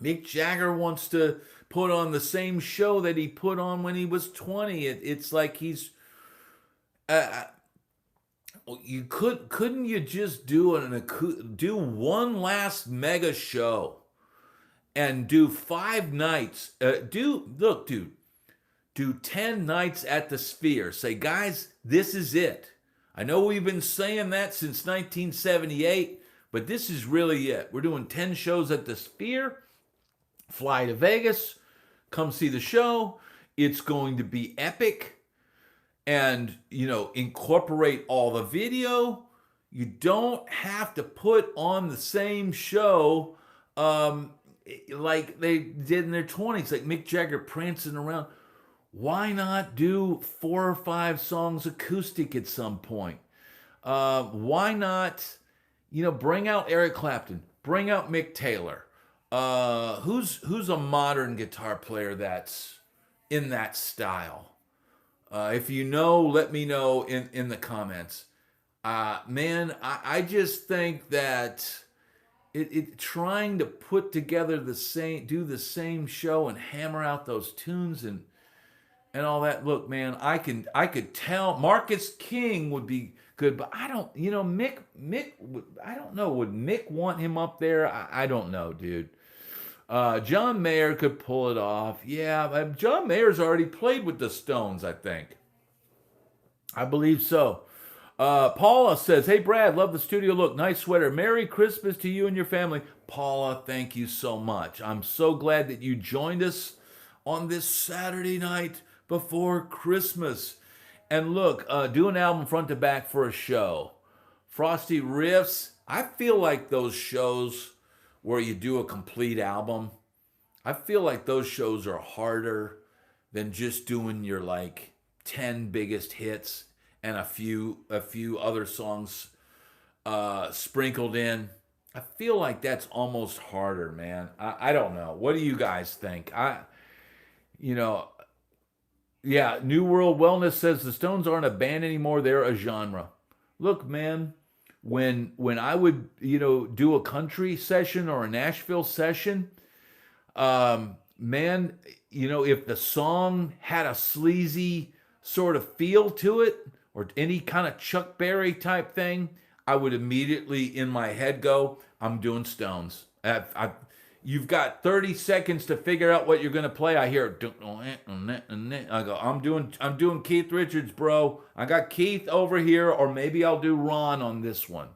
Mick Jagger wants to put on the same show that he put on when he was 20. It's like he's. You couldn't you just do one last mega show and do 5 nights? Do 10 nights at the Sphere. Say, guys, this is it. I know we've been saying that since 1978, but this is really it. We're doing 10 shows at the Sphere. Fly to Vegas, come see the show. It's going to be epic. And, incorporate all the video. You don't have to put on the same show like they did in their 20s, like Mick Jagger prancing around. Why not do 4 or 5 songs acoustic at some point? Why not, bring out Eric Clapton, bring out Mick Taylor. Who's a modern guitar player that's in that style? If you know, let me know in the comments. Man, I just think that it trying to put together do the same show and hammer out those tunes and all that. Look, man, I could tell Marcus King would be good, but I don't, Mick, I don't know. Would Mick want him up there? I don't know, dude. John Mayer could pull it off. Yeah, John Mayer's already played with the Stones, I think. I believe so. Paula says, hey, Brad, love the studio look. Nice sweater. Merry Christmas to you and your family. Paula, thank you so much. I'm so glad that you joined us on this Saturday night before Christmas. And look, do an album front to back for a show. Frosty Riffs. I feel like those shows where you do a complete album, I feel like those shows are harder than just doing your 10 biggest hits and a few other songs sprinkled in. I feel like that's almost harder, man. I don't know. What do you guys think? Yeah, New World Wellness says the Stones aren't a band anymore, they're a genre. Look, man, when I would, do a country session or a Nashville session, man, if the song had a sleazy sort of feel to it or any kind of Chuck Berry type thing, I would immediately in my head go, I'm doing Stones. You've got 30 seconds to figure out what you're going to play. I hear, I go, I'm doing Keith Richards, bro. I got Keith over here, or maybe I'll do Ron on this one.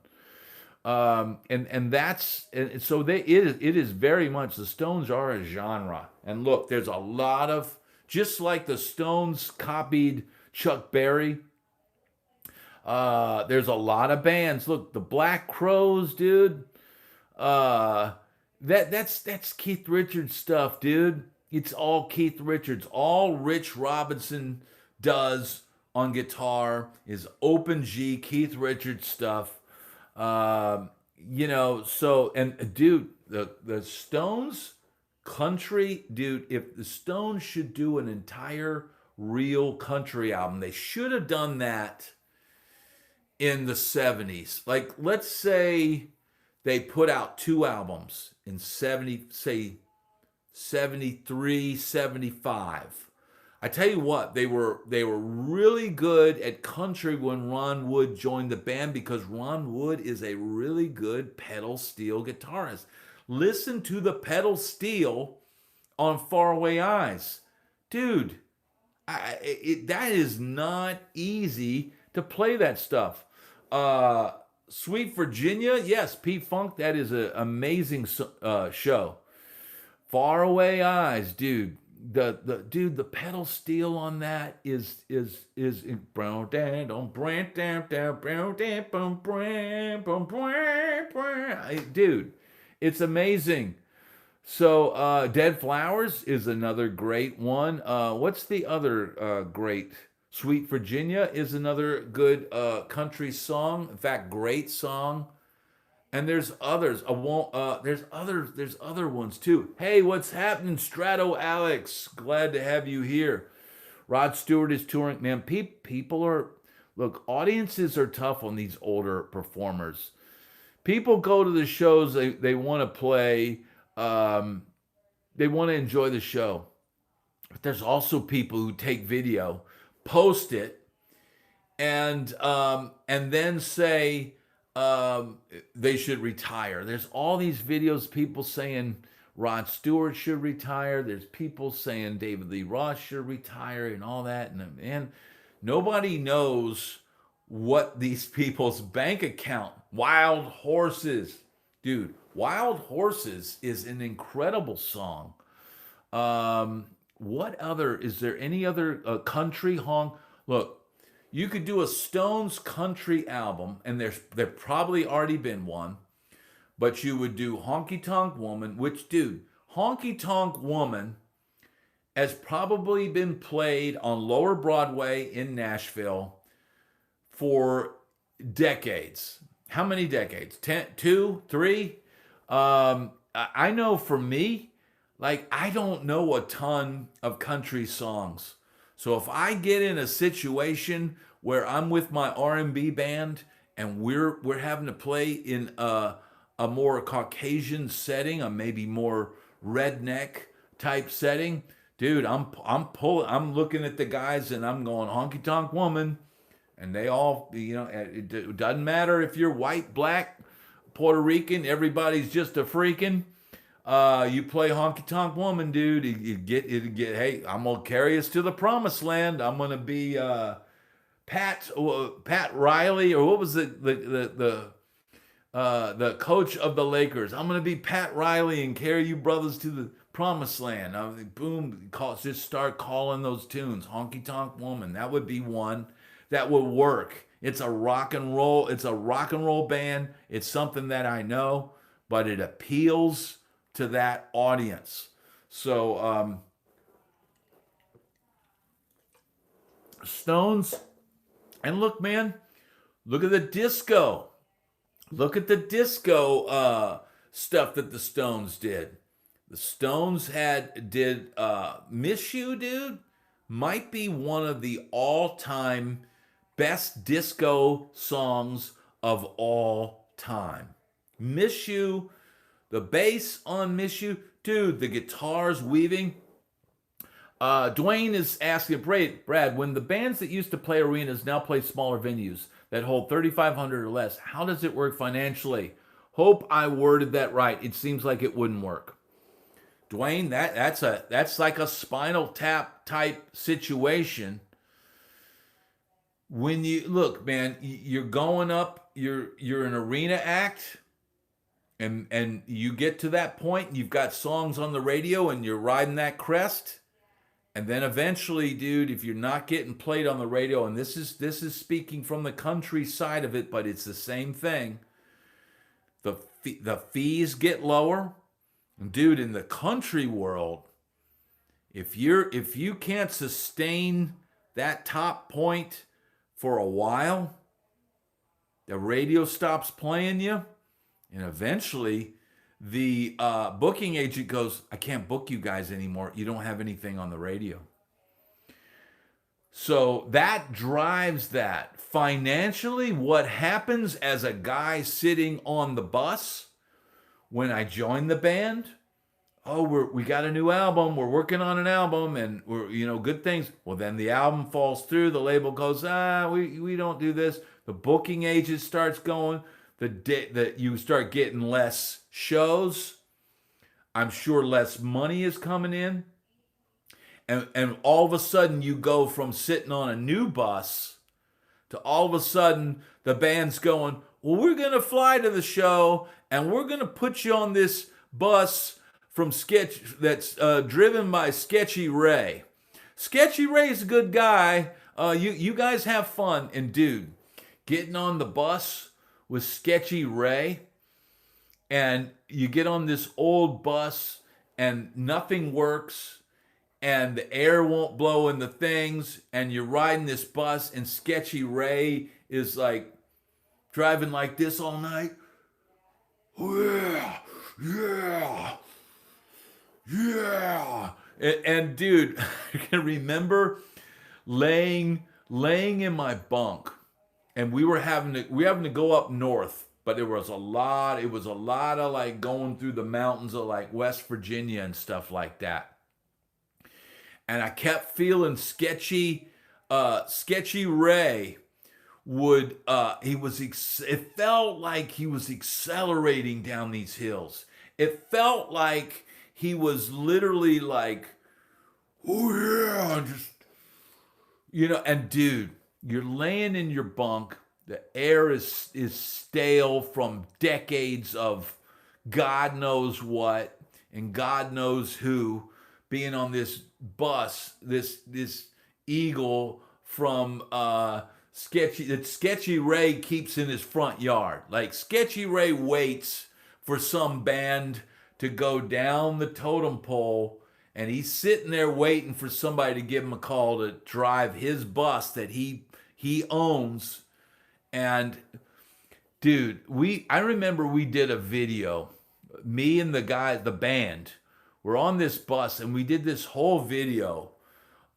So it is very much, the Stones are a genre. And look, there's a lot of, just like the Stones copied Chuck Berry, there's a lot of bands. Look, the Black Crowes, dude. That's Keith Richards stuff, dude. It's all Keith Richards. All Rich Robinson does on guitar is open G Keith Richards stuff. Dude, the Stones country, dude, if the Stones should do an entire real country album, they should have done that in the 70s. Like, let's say they put out 2 albums in 73, 75. I tell you what, they were really good at country when Ron Wood joined the band, because Ron Wood is a really good pedal steel guitarist. Listen to the pedal steel on Faraway Eyes. Dude, that is not easy to play that stuff. Sweet Virginia, yes, P-Funk, that is an amazing show. Faraway Eyes, dude. The pedal steel on that is dude, it's amazing. So Dead Flowers is another great one. What's the other great? Sweet Virginia is another good country song. In fact, great song. And there's others. There's other ones too. Hey, what's happening, Strato Alex? Glad to have you here. Rod Stewart is touring. Man, people are, look, audiences are tough on these older performers. People go to the shows, they want to play, they want to enjoy the show. But there's also people who take video, post it, and then say they should retire. There's all these videos, people saying Rod Stewart should retire. There's people saying David Lee Roth should retire and all that. And nobody knows what these people's bank account. Wild Horses. Dude, Wild Horses is an incredible song. What other, is there any other country honk? Look, you could do a Stones country album, and there probably already been one, but you would do Honky Tonk Woman, which, dude, Honky Tonk Woman has probably been played on Lower Broadway in Nashville for decades. How many decades? 10, 2, 3? I know for me, like, I don't know a ton of country songs. So if I get in a situation where I'm with my R&B band and we're having to play in a more Caucasian setting, a maybe more redneck type setting, dude, I'm looking at the guys and I'm going Honky Tonk Woman, and they all, it doesn't matter if you're white, black, Puerto Rican, everybody's just a freaking. You play Honky Tonk Woman, dude. You get. Hey, I'm gonna carry us to the promised land. I'm gonna be Pat Riley, or what was the coach of the Lakers? I'm gonna be Pat Riley and carry you brothers to the promised land. Boom, just start calling those tunes. Honky Tonk Woman. That would be one that would work. It's a rock and roll. It's a rock and roll band. It's something that I know, but it appeals to that audience. So Stones, and look, man, look at the disco. Look at the disco stuff that the Stones did. The Stones did Miss You, dude, might be one of the all-time best disco songs of all time. Miss You. The bass on Miss You, dude, the guitars weaving. Dwayne is asking, Brad, when the bands that used to play arenas now play smaller venues that hold 3,500 or less, how does it work financially? Hope I worded that right. It seems like it wouldn't work. Dwayne, that's like a Spinal Tap type situation. When you look, man, you're going up, you're an arena act. And you get to that point, you've got songs on the radio and you're riding that crest. And then eventually, dude, if you're not getting played on the radio, and this is speaking from the country side of it, but it's the same thing. The fees get lower. And dude, in the country world, if you can't sustain that top point for a while, the radio stops playing you. And eventually, the booking agent goes, I can't book you guys anymore. You don't have anything on the radio. So that drives that. Financially, what happens as a guy sitting on the bus when I joined the band? Oh, we got a new album. We're working on an album, and we're good things. Well, then the album falls through. The label goes, we don't do this. The booking agent starts going. The day that you start getting less shows, I'm sure less money is coming in. And all of a sudden you go from sitting on a new bus to all of a sudden the band's going, well, we're going to fly to the show and we're going to put you on this bus from that's driven by Sketchy Ray. Sketchy Ray's a good guy. You guys have fun. And dude, getting on the bus with Sketchy Ray, and you get on this old bus and nothing works and the air won't blow in the things, and you're riding this bus and Sketchy Ray is like driving like this all night. yeah, yeah, yeah. And dude, I can remember laying in my bunk, and we having to go up north, but it was a lot of like going through the mountains of like West Virginia and stuff like that. And I kept feeling sketchy Ray would it felt like he was accelerating down these hills. It felt like he was literally like, oh yeah, just and dude, you're laying in your bunk. The air is stale from decades of God knows what and God knows who being on this bus, this eagle from Sketchy Ray keeps in his front yard. Like Sketchy Ray waits for some band to go down the totem pole, and he's sitting there waiting for somebody to give him a call to drive his bus that he owns. And dude, I remember we did a video. Me and the band, were on this bus, and we did this whole video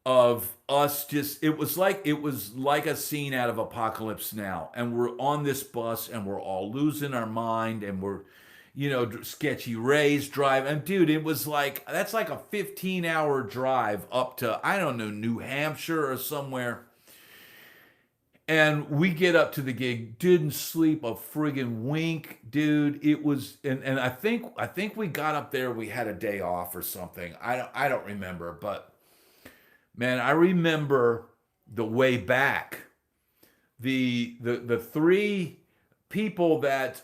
of us it was like a scene out of Apocalypse Now, and we're on this bus and we're all losing our mind, and we're Sketchy Ray's drive, and dude, it was like that's like a 15-hour drive up to, I don't know, New Hampshire or somewhere. And we get up to the gig, didn't sleep a friggin' wink, dude. It was, and I think we got up there, we had a day off or something. I don't remember, but man, I remember the way back. The three people that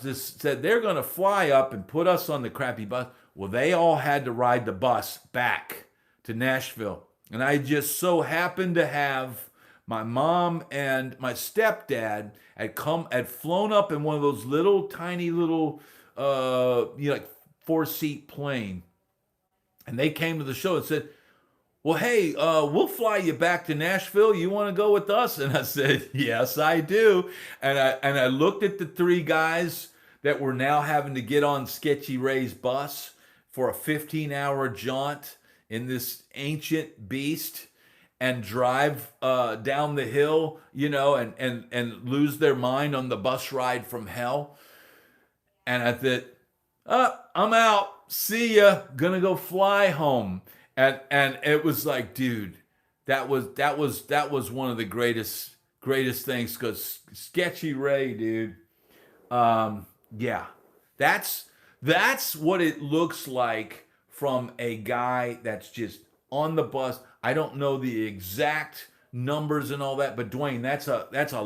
just said they're gonna fly up and put us on the crappy bus. Well, they all had to ride the bus back to Nashville, and I just so happened to have my mom and my stepdad had flown up in one of those little tiny little like 4-seat plane, and they came to the show and said, well, hey, we'll fly you back to Nashville. You want to go with us? And I said, yes, I do. And I looked at the three guys that were now having to get on Sketchy Ray's bus for a 15-hour jaunt in this ancient beast, and drive down the hill, and lose their mind on the bus ride from hell. And I thought, I'm out. See ya. Gonna go fly home. And it was like, dude, that was one of the greatest things, because Sketchy Ray, dude. Yeah, that's what it looks like from a guy that's just on the bus. I don't know the exact numbers and all that, but Dwayne, that's a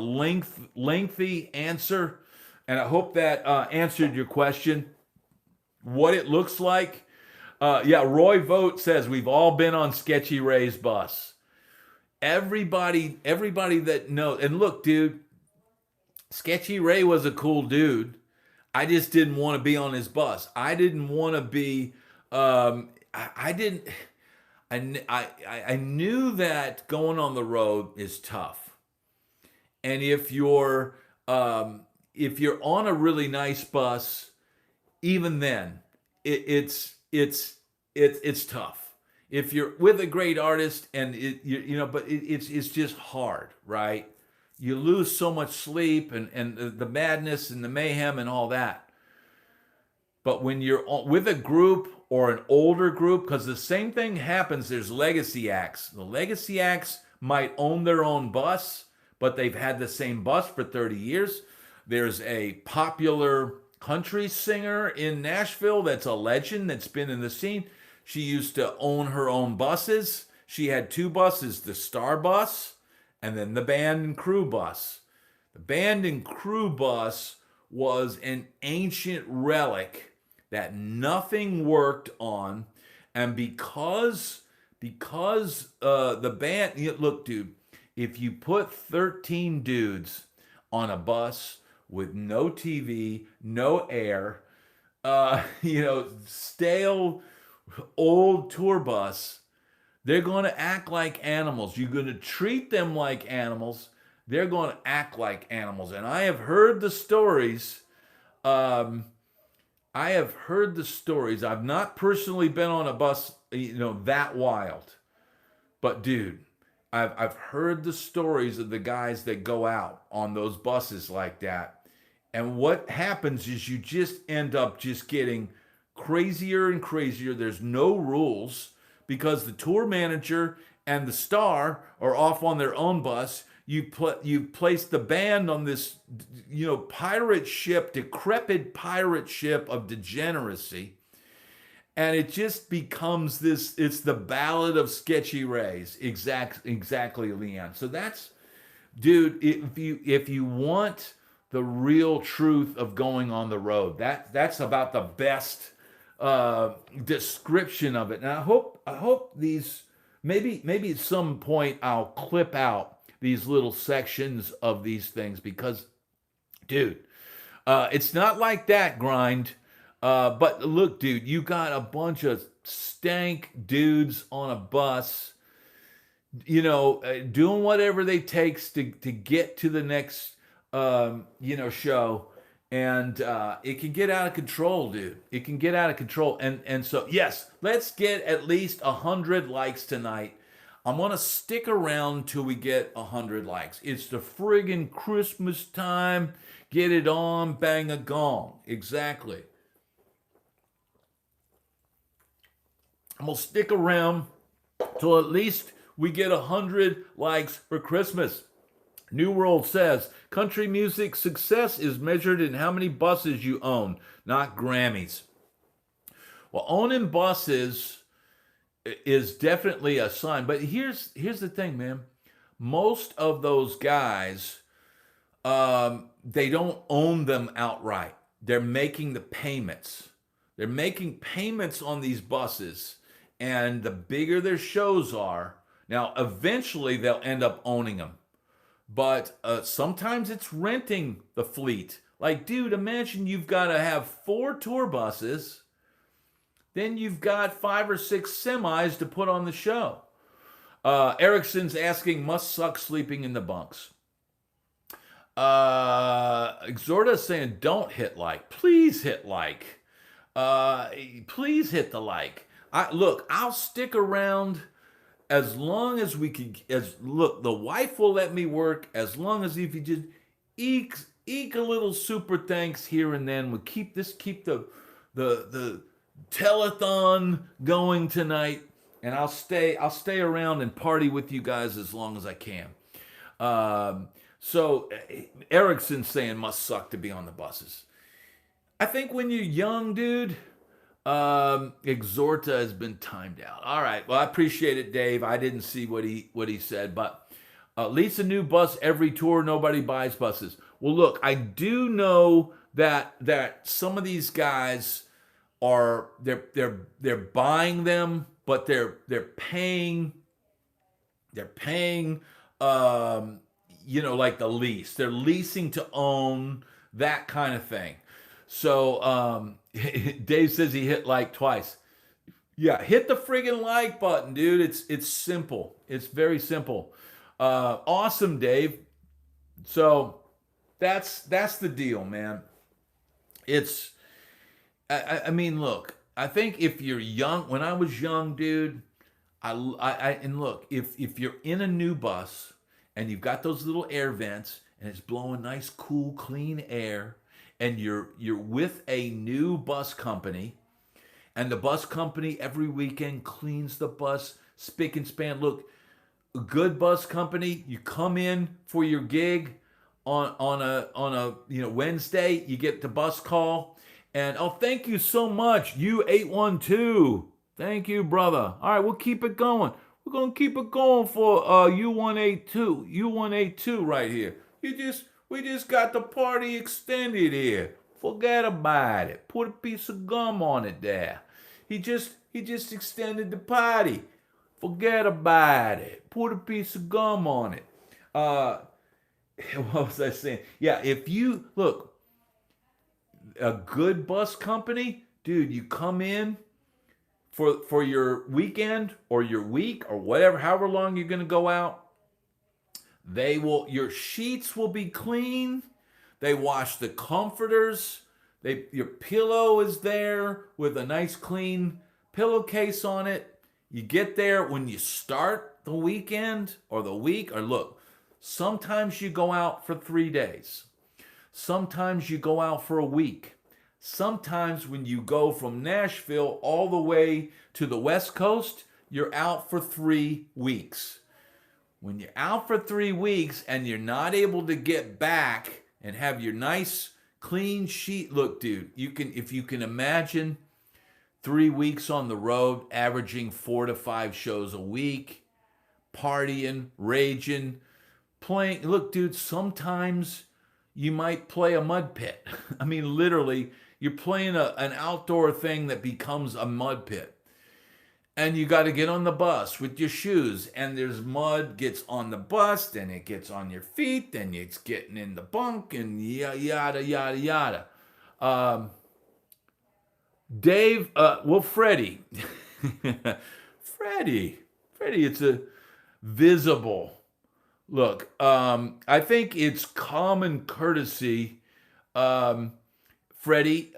lengthy answer, and I hope that answered your question. What it looks like. Yeah, Roy Vogt says we've all been on Sketchy Ray's bus. Everybody that knows, and look, dude, Sketchy Ray was a cool dude. I just didn't want to be on his bus. I didn't want to be. I knew that going on the road is tough, and if you're on a really nice bus, even then, it's tough. If you're with a great artist, and it's just hard, right? You lose so much sleep, and the madness and the mayhem and all that. But when you're with a group or an older group, because the same thing happens, there's legacy acts. The legacy acts might own their own bus, but they've had the same bus for 30 years. There's a popular country singer in Nashville that's a legend, that's been in the scene. She used to own her own buses. She had two buses, the Star Bus and then the Band and Crew Bus. The Band and Crew Bus was an ancient relic that nothing worked on, and because the band, look, dude, if you put 13 dudes on a bus with no TV, no air, stale old tour bus, they're going to act like animals. You're going to treat them like animals. They're going to act like animals. And I have heard the stories I have heard the stories. I've not personally been on a bus, that wild. But dude, I've heard the stories of the guys that go out on those buses like that. And what happens is you just end up just getting crazier and crazier. There's no rules because the tour manager and the star are off on their own bus. You place the band on this, pirate ship, decrepit pirate ship of degeneracy, and it just becomes this. It's the Ballad of Sketchy Rays. Exactly, Leanne. So that's, dude. If you want the real truth of going on the road, that's about the best description of it. And I hope these, maybe at some point I'll clip out these little sections of these things because, dude, it's not like that grind. But look, dude, you got a bunch of stank dudes on a bus, doing whatever they takes to get to the next, show. And it can get out of control, dude. It can get out of control. And so, yes, let's get at least 100 likes tonight. I'm going to stick around till we get 100 likes. It's the friggin' Christmas time. Get it on, bang a gong. Exactly. I'm going to stick around till at least we get 100 likes for Christmas. New World says, country music success is measured in how many buses you own, not Grammys. Well, owning buses is definitely a sign. But here's the thing, man. Most of those guys, they don't own them outright. They're making the payments. They're making payments on these buses. And the bigger their shows are, now eventually they'll end up owning them. But sometimes it's renting the fleet. Like, dude, imagine you've got to have 4 tour buses. Then you've got 5 or 6 semis to put on the show. Erickson's asking, must suck sleeping in the bunks. Exhorta's saying, don't hit like. Please hit like. Please hit the like. I'll stick around as long as we can. The wife will let me work as long as if you just eke a little super thanks here and then. We'll keep the telethon going tonight, and I'll stay around and party with you guys as long as I can. So Erickson's saying must suck to be on the buses. I think when you're young, dude, Exhorta has been timed out. All right. Well, I appreciate it, Dave. I didn't see what he said, but lease a new bus every tour. Nobody buys buses. Well, look, I do know that some of these guys are they're buying them, but they're paying like the lease. They're leasing to own, that kind of thing. So Dave says he hit like twice. Yeah, hit the friggin' like button, dude. It's simple. It's very simple. Awesome, Dave. So that's the deal, man. It's I mean, look, I think if you're young, when I was young, dude, and look, if you're in a new bus and you've got those little air vents and it's blowing nice, cool, clean air, and you're with a new bus company, and the bus company every weekend cleans the bus spick and span. Look, a good bus company, you come in for your gig on a Wednesday, you get the bus call, and thank you so much, U812. Thank you, brother. All right, we'll keep it going. We're gonna keep it going for U182 right here. We just got the party extended here. Forget about it. Put a piece of gum on it there. He just extended the party. Forget about it. Put a piece of gum on it. What was I saying? Yeah, if you look, a good bus company, dude, you come in for your weekend or your week or whatever, however long you're gonna go out. Your sheets will be clean. They wash the comforters. Your pillow is there with a nice clean pillowcase on it. You get there when you start the weekend or the week, or look, sometimes you go out for 3 days. Sometimes you go out for a week. Sometimes when you go from Nashville all the way to the West Coast, you're out for 3 weeks. When you're out for 3 weeks and you're not able to get back and have your nice clean sheet, look, dude, if you can imagine 3 weeks on the road, averaging 4 to 5 shows a week, partying, raging, playing. Look, dude, sometimes you might play a mud pit. I mean, literally, you're playing an outdoor thing that becomes a mud pit. And you got to get on the bus with your shoes, and there's mud gets on the bus, then it gets on your feet, then it's getting in the bunk, and yada, yada, yada. Freddie. Freddie, it's a visible. Look, I think it's common courtesy, Freddie,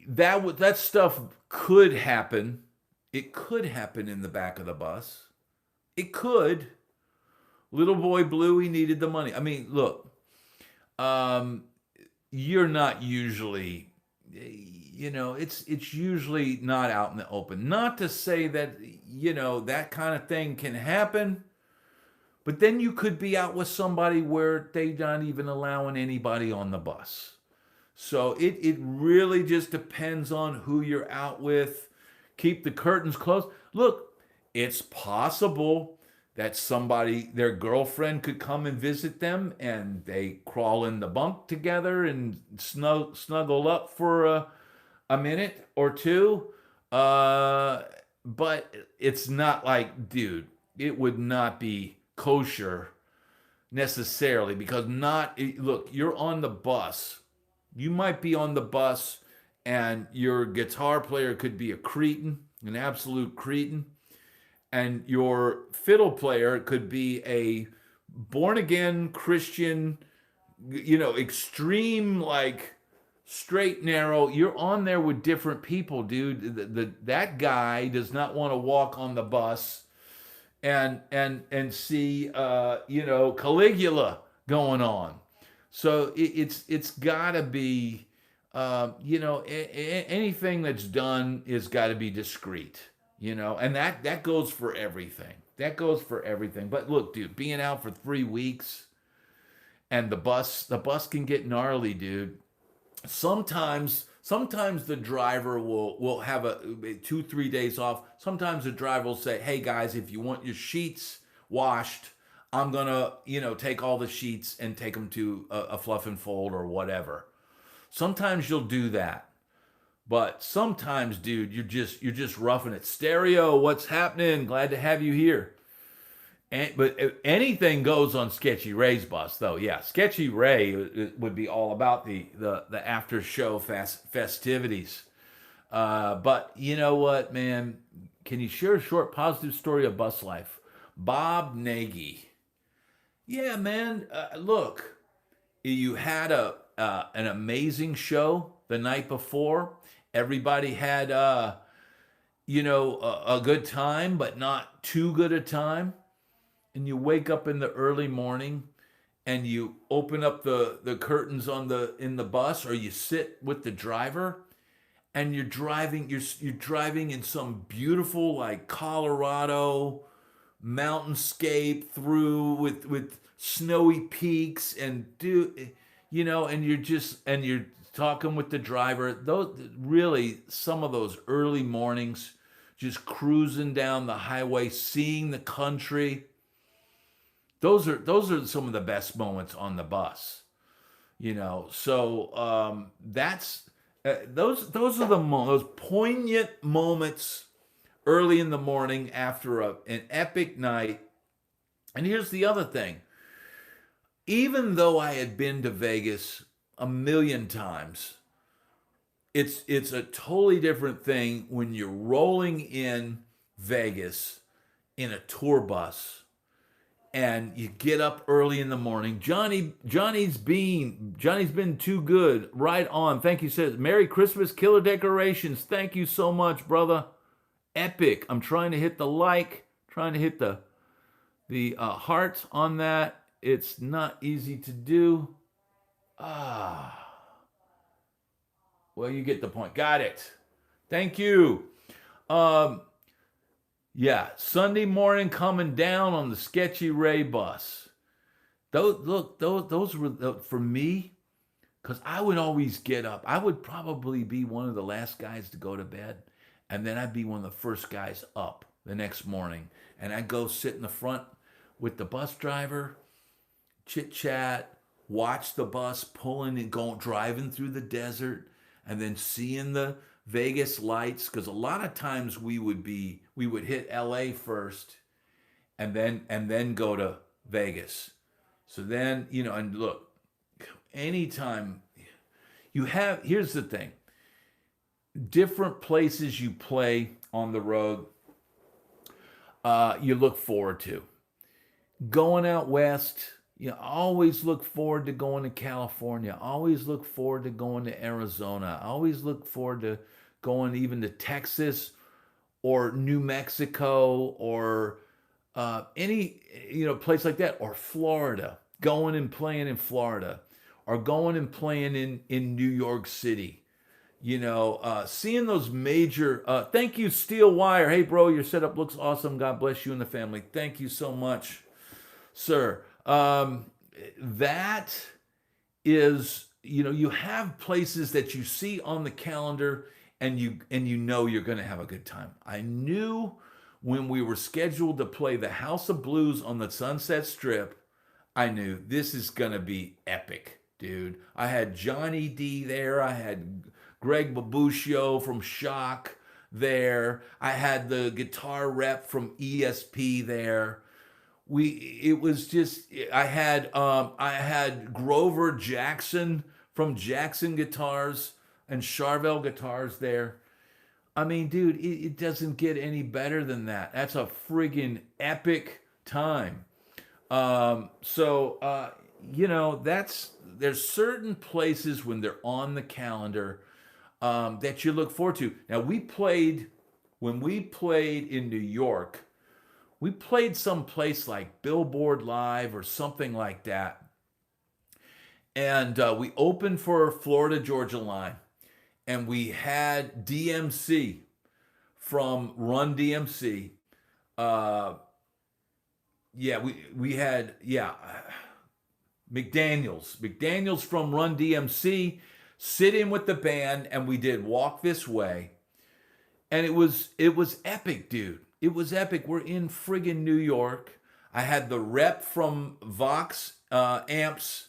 that stuff could happen. It could happen in the back of the bus. It could. Little boy Blue, he needed the money. I mean, look, you're not usually, it's usually not out in the open. Not to say that, that kind of thing can happen, but then you could be out with somebody where they're not even allowing anybody on the bus. So it really just depends on who you're out with. Keep the curtains closed. Look, it's possible that their girlfriend could come and visit them and they crawl in the bunk together and snuggle up for a minute or two. But it's not like, dude, it would not be kosher necessarily because look, you're on the bus. You might be on the bus and your guitar player could be a cretin, an absolute cretin, and your fiddle player could be a born-again Christian, extreme, like, straight, narrow. You're on there with different people, dude. That guy does not want to walk on the bus and see, Caligula going on. So it's got to be... anything that's done is got to be discreet, and that goes for everything. That goes for everything. But look, dude, being out for 3 weeks and the bus can get gnarly, dude. Sometimes the driver will have 2-3 days off. Sometimes the driver will say, hey guys, if you want your sheets washed, I'm gonna, take all the sheets and take them to a fluff and fold or whatever. Sometimes you'll do that, but sometimes, dude, you're just roughing it. Stereo, what's happening? Glad to have you here. But anything goes on Sketchy Ray's bus, though. Yeah, Sketchy Ray would be all about the after show festivities. But you know what, man? Can you share a short positive story of bus life? Bob Nagy. Yeah, man. Look, you had an amazing show the night before. Everybody had, a good time, but not too good a time. And you wake up in the early morning and you open up the curtains in the bus, or you sit with the driver and you're driving in some beautiful, like, Colorado mountainscape through with snowy peaks and and you're talking with the driver. Those really, some of those early mornings, just cruising down the highway, seeing the country. Those are some of the best moments on the bus, So that's those are those poignant moments early in the morning after an epic night. And here's the other thing. Even though I had been to Vegas a million times, it's a totally different thing when you're rolling in Vegas in a tour bus and you get up early in the morning. Johnny's been too good. Right on. Thank you. Says Merry Christmas, killer decorations. Thank you so much, brother. Epic. I'm trying to hit the like, trying to hit the heart on that. It's not easy to do. Well, you get the point. Got it. Thank you. Yeah, Sunday morning coming down on the Sketchy Ray bus. Those were for me, because I would always get up. I would probably be one of the last guys to go to bed, and then I'd be one of the first guys up the next morning. And I'd go sit in the front with the bus driver, chit chat, watch the bus pulling and driving through the desert, and then seeing the Vegas lights, because a lot of times we would hit LA first and then go to Vegas. So then, and look, anytime here's the thing. Different places you play on the road, you look forward to. Going out west, you always look forward to going to California. Always look forward to going to Arizona. Always look forward to going even to Texas or New Mexico or any place like that, or Florida. Going and playing in Florida, or going and playing in New York City. Seeing those major. Thank you, Steel Wire. Hey, bro, your setup looks awesome. God bless you and the family. Thank you so much, sir. That is, you have places that you see on the calendar, and you know you're going to have a good time. I knew when we were scheduled to play the House of Blues on the Sunset Strip, I knew this is going to be epic, dude. I had Johnny D there. I had Greg Babushio from Shock there. I had the guitar rep from ESP there. I had Grover Jackson from Jackson Guitars and Charvel Guitars there. I mean, dude, it doesn't get any better than that. That's a friggin' epic time. There's certain places when they're on the calendar that you look forward to. Now, when we played in New York, we played someplace like Billboard Live or something like that. And we opened for Florida Georgia Line. And we had DMC from Run DMC. We had McDaniels from Run DMC sit in with the band, and we did Walk This Way. And it was epic, dude. It was epic. We're in friggin' New York. I had the rep from Vox amps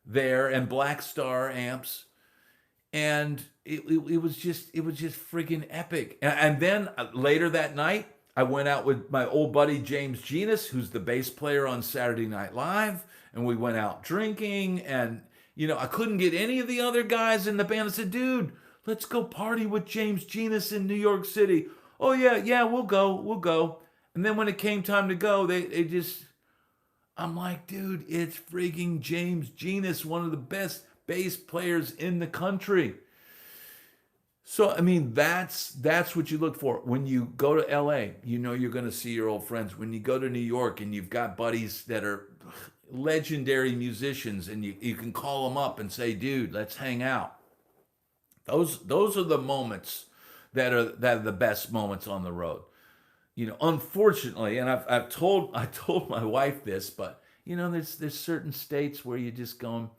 there and Black Star amps. And it was just friggin' epic. And then later that night, I went out with my old buddy James Genus, who's the bass player on Saturday Night Live, and we went out drinking. And I couldn't get any of the other guys in the band. I said, dude, let's go party with James Genus in New York City. Oh yeah, we'll go. And then when it came time to go, I'm like, dude, it's friggin' James Genus, one of the best bass players in the country. So, I mean, that's what you look for. When you go to LA, you're going to see your old friends. When you go to New York and you've got buddies that are legendary musicians, and you can call them up and say, dude, let's hang out. Those are the moments that are the best moments on the road. Unfortunately, and I told my wife this, but there's certain states where you just going,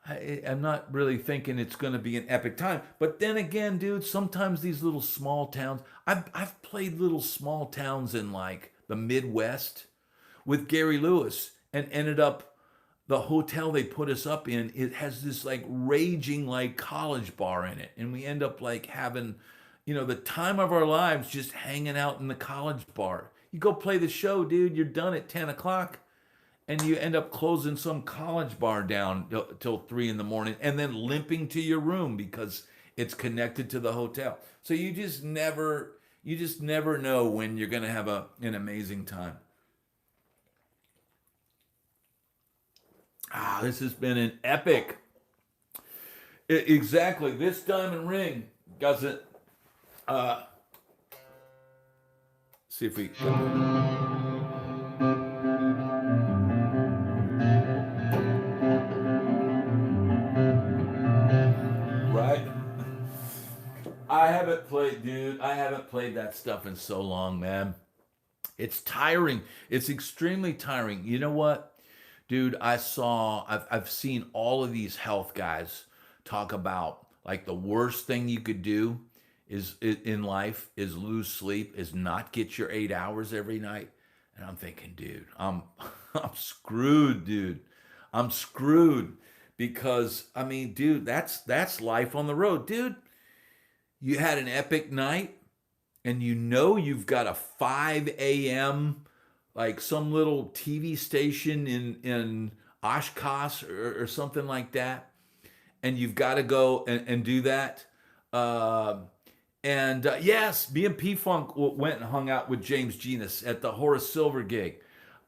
I'm not really thinking it's going to be an epic time. But then again, dude, sometimes these little small towns, I've played little small towns in like the Midwest with Gary Lewis, and ended up the hotel they put us up in, it has this like raging like college bar in it. And we end up like having, the time of our lives just hanging out in the college bar. You go play the show, dude, you're done at 10 o'clock. And you end up closing some college bar down till 3 a.m. and then limping to your room because it's connected to the hotel. So you just never know when you're going to have an amazing time. This has been an epic. Exactly. This diamond ring doesn't. See if we. Right? I haven't played, dude. I haven't played that stuff in so long, man. It's tiring. It's extremely tiring. You know what, dude? I've seen all of these health guys talk about like the worst thing you could do is in life is lose sleep, is not get your 8 hours every night. And I'm thinking, dude, I'm screwed, dude. I'm screwed because I mean, dude, that's life on the road, dude. You had an epic night and you know you've got a 5 a.m. like some little TV station in Oshkosh or something like that, and you've got to go and do that. Yes, me and P Funk went and hung out with James Genus at the Horace Silver gig.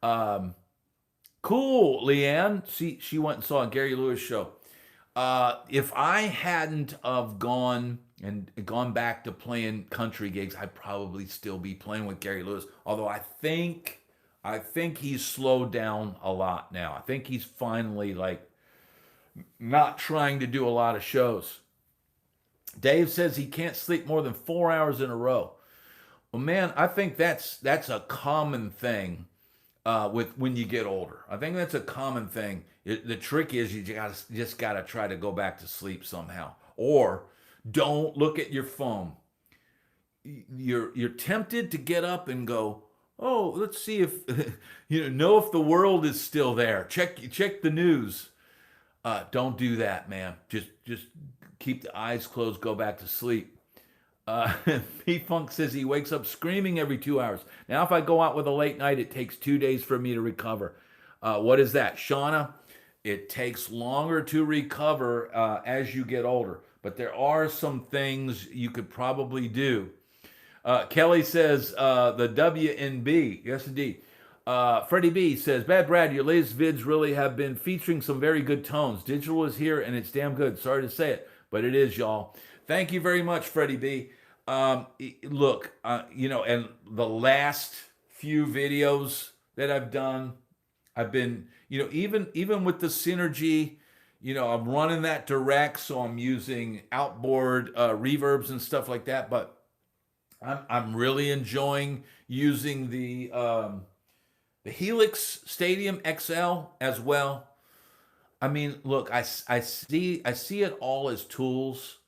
Cool, Leanne. She went and saw a Gary Lewis show. If I hadn't have gone back to playing country gigs, I'd probably still be playing with Gary Lewis. Although I think he's slowed down a lot now. I think he's finally like not trying to do a lot of shows. Dave says he can't sleep more than 4 hours in a row. Well, man, I think that's a common thing with when you get older. I think that's a common thing. The trick is you just gotta try to go back to sleep somehow, or don't look at your phone. You're tempted to get up and go, oh, let's see if know if the world is still there. Check the news. Don't do that, man. Just keep the eyes closed. Go back to sleep. P-Funk says he wakes up screaming every 2 hours. Now, if I go out with a late night, it takes 2 days for me to recover. What is that, Shauna? It takes longer to recover as you get older. But there are some things you could probably do. Kelly says the WNB. Yes, indeed. Freddie B says, Bad Brad, your latest vids really have been featuring some very good tones. Digital is here and it's damn good. Sorry to say it, but it is, y'all. Thank you very much, Freddie B. Look, and the last few videos that I've done, I've been, even with the Synergy, I'm running that direct, so I'm using outboard reverbs and stuff like that. But I'm really enjoying using the Helix Stadium XL as well. I mean, look, I see it all as tools,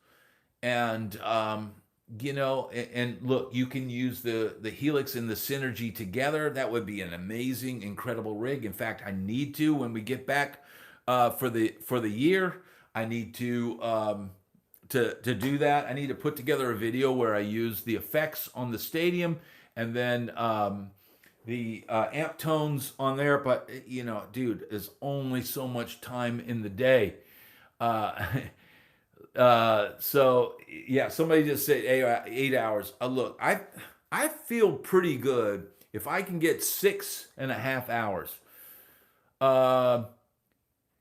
and and look, you can use the Helix and the Synergy together. That would be an amazing, incredible rig. In fact, I need to when we get back for the year. I need to do that. I need to put together a video where I use the effects on the Stadium and then the amp tones on there. But dude, there's only so much time in the day. So yeah, somebody just said 8 hours. Look, I feel pretty good if I can get 6.5 hours.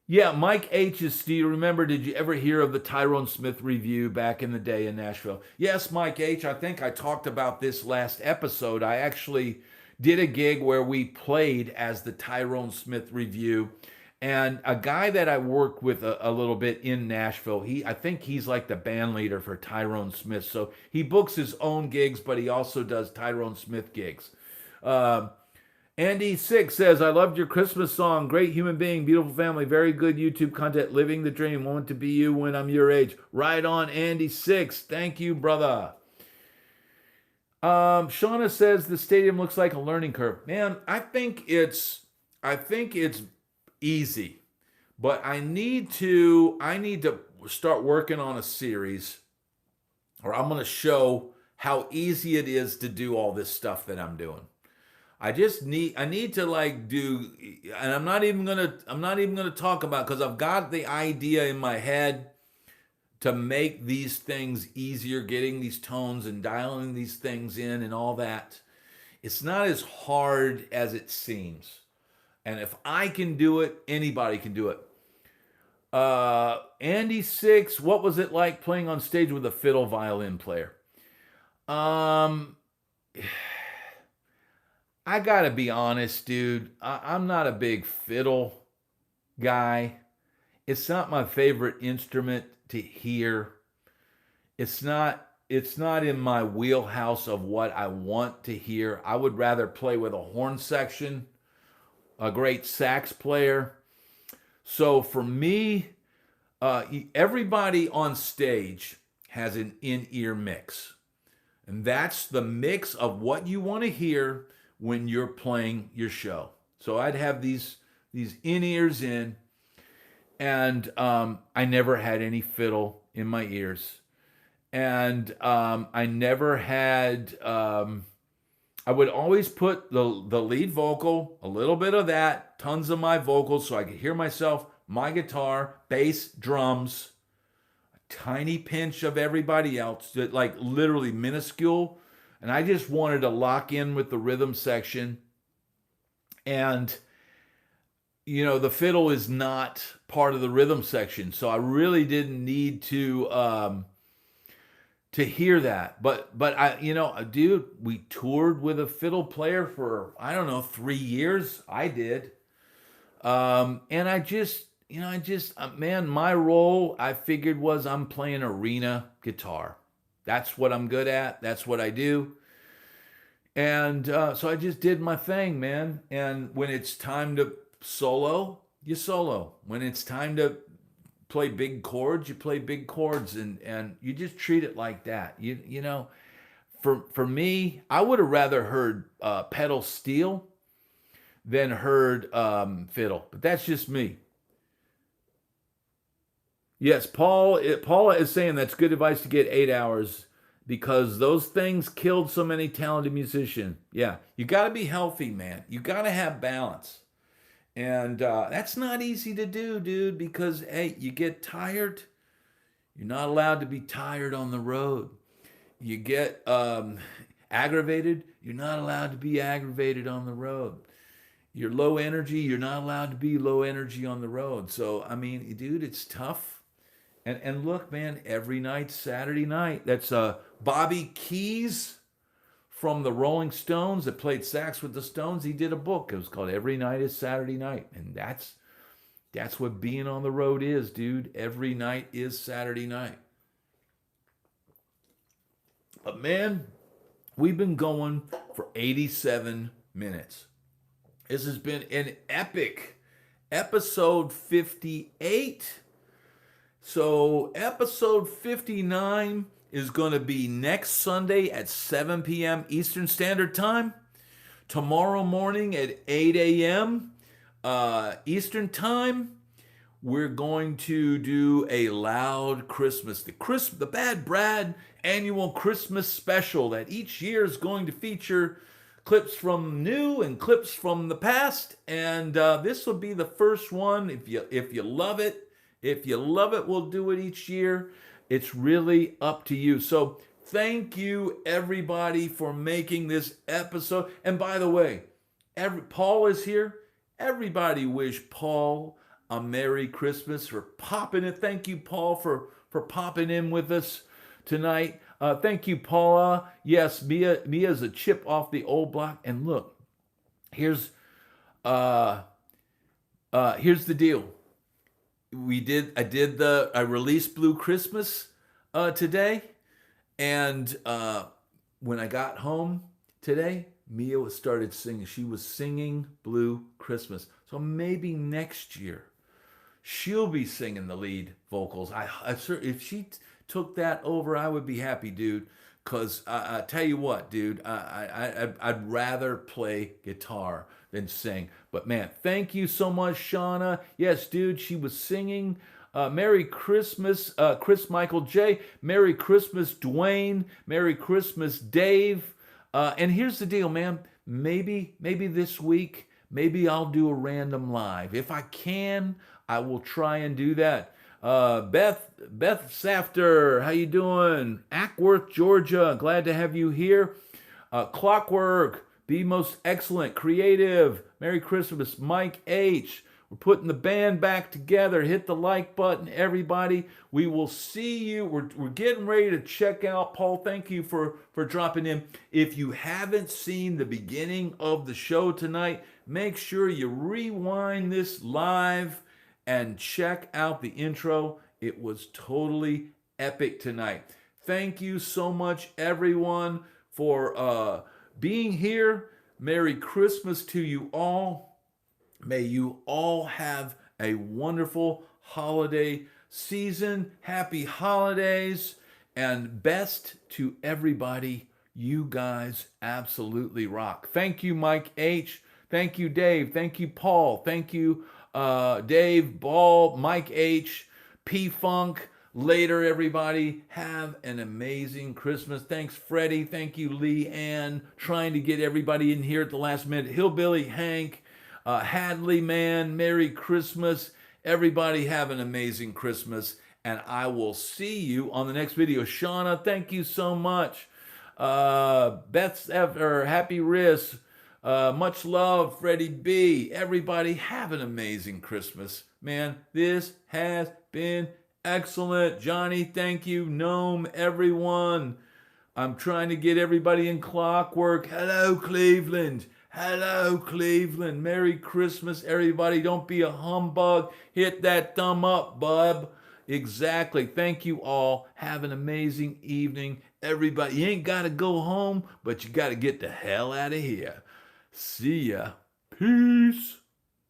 Yeah, Mike H is, do you remember, did you ever hear of the Tyrone Smith review back in the day in Nashville? Yes, Mike H, I think I talked about this last episode. I actually did a gig where we played as the Tyrone Smith review. And a guy that I worked with a little bit in Nashville, I think he's like the band leader for Tyrone Smith. So he books his own gigs, but he also does Tyrone Smith gigs. Andy Six says, I loved your Christmas song. Great human being, beautiful family, very good YouTube content, living the dream. Want to be you when I'm your age. Right on, Andy Six. Thank you, brother. Shauna says the Stadium looks like a learning curve. Man, I think it's easy, but I need to start working on a series, or I'm going to show how easy it is to do all this stuff that I'm doing. I need to like do, and I'm not even gonna talk about, because I've got the idea in my head to make these things easier, getting these tones and dialing these things in and all that. It's not as hard as it seems. And if I can do it, anybody can do it. Andy Six, what was it like playing on stage with a fiddle violin player? Um, I gotta be honest, dude. I'm not a big fiddle guy. It's not my favorite instrument to hear. It's not in my wheelhouse of what I want to hear. I would rather play with a horn section, a great sax player. So for me, everybody on stage has an in-ear mix. And that's the mix of what you want to hear when you're playing your show. So I'd have these in-ears in, and I never had any fiddle in my ears. And I never had, I would always put the lead vocal, a little bit of that, tons of my vocals so I could hear myself, my guitar, bass, drums, a tiny pinch of everybody else, like literally minuscule. And I just wanted to lock in with the rhythm section. And, you know, the fiddle is not part of the rhythm section. So I really didn't need to hear that. But I, you know, dude, we toured with a fiddle player for, I don't know, 3 years. I did. And I just, man, my role, I figured, was I'm playing arena guitar. That's what I'm good at. That's what I do. And so I just did my thing, man. And when it's time to solo, you solo. When it's time to play big chords, you play big chords, and you just treat it like that. You know, for me, I would have rather heard pedal steel than heard fiddle, but that's just me. Yes, Paula is saying that's good advice to get 8 hours because those things killed so many talented musicians. Yeah, you got to be healthy, man. You got to have balance. And that's not easy to do, dude, because, hey, you get tired. You're not allowed to be tired on the road. You get aggravated. You're not allowed to be aggravated on the road. You're low energy. You're not allowed to be low energy on the road. So, I mean, dude, it's tough. And look, man, every night's Saturday night. That's Bobby Keys from the Rolling Stones that played sax with the Stones. He did a book. It was called Every Night is Saturday Night. And that's what being on the road is, dude. Every night is Saturday night. But man, we've been going for 87 minutes. This has been an epic episode 58. So episode 59 is going to be next Sunday at 7 p.m. Eastern Standard Time. Tomorrow morning at 8 a.m. Eastern Time, we're going to do a loud Christmas, the Bad Brad annual Christmas special that each year is going to feature clips from new and clips from the past. And this will be the first one. If you love it, we'll do it each year. It's really up to you. So thank you, everybody, for making this episode. And by the way, Paul is here. Everybody wish Paul a Merry Christmas for popping in. Thank you, Paul, for popping in with us tonight. Thank you, Paula. Yes, Mia's a chip off the old block. And look, here's the deal. I released Blue Christmas today, and when I got home today, Mia started singing. She was singing Blue Christmas. So maybe next year she'll be singing the lead vocals. If she took that over, I would be happy, dude. Cause I tell you what, dude, I'd rather play guitar than sing. But man, thank you so much, Shauna. Yes, dude, she was singing. Merry Christmas, Chris Michael J. Merry Christmas, Dwayne. Merry Christmas, Dave. And here's the deal, man. Maybe this week, maybe I'll do a random live. If I can, I will try and do that. Beth Safter, how you doing? Ackworth, Georgia, glad to have you here. Clockwork, Be most excellent, creative. Merry Christmas, Mike H. We're putting the band back together. Hit the like button, everybody. We will see you. We're getting ready to check out. Paul, thank you for dropping in. If you haven't seen the beginning of the show tonight, make sure you rewind this live and check out the intro. It was totally epic tonight. Thank you so much, everyone, for being here. Merry Christmas to you all. May you all have a wonderful holiday season. Happy holidays, and best to everybody. You guys absolutely rock. Thank you, Mike H. Thank you, Dave. Thank you, Paul. Thank you, Dave, Ball, Mike H, P Funk. Later, everybody. Have an amazing Christmas. Thanks, Freddie. Thank you, Lee Ann. Trying to get everybody in here at the last minute. Hillbilly Hank. Hadley, man, Merry Christmas. Everybody have an amazing Christmas, and I will see you on the next video. Shauna, thank you so much. Beth's ever, Happy Riz, much love, Freddie B. Everybody have an amazing Christmas. Man, this has been excellent. Johnny, thank you. Gnome, everyone. I'm trying to get everybody in Clockwork. Hello, Cleveland. Hello, Cleveland. Merry Christmas, everybody. Don't be a humbug. Hit that thumb up, bub. Exactly. Thank you all. Have an amazing evening. Everybody, you ain't got to go home, but you got to get the hell out of here. See ya. Peace.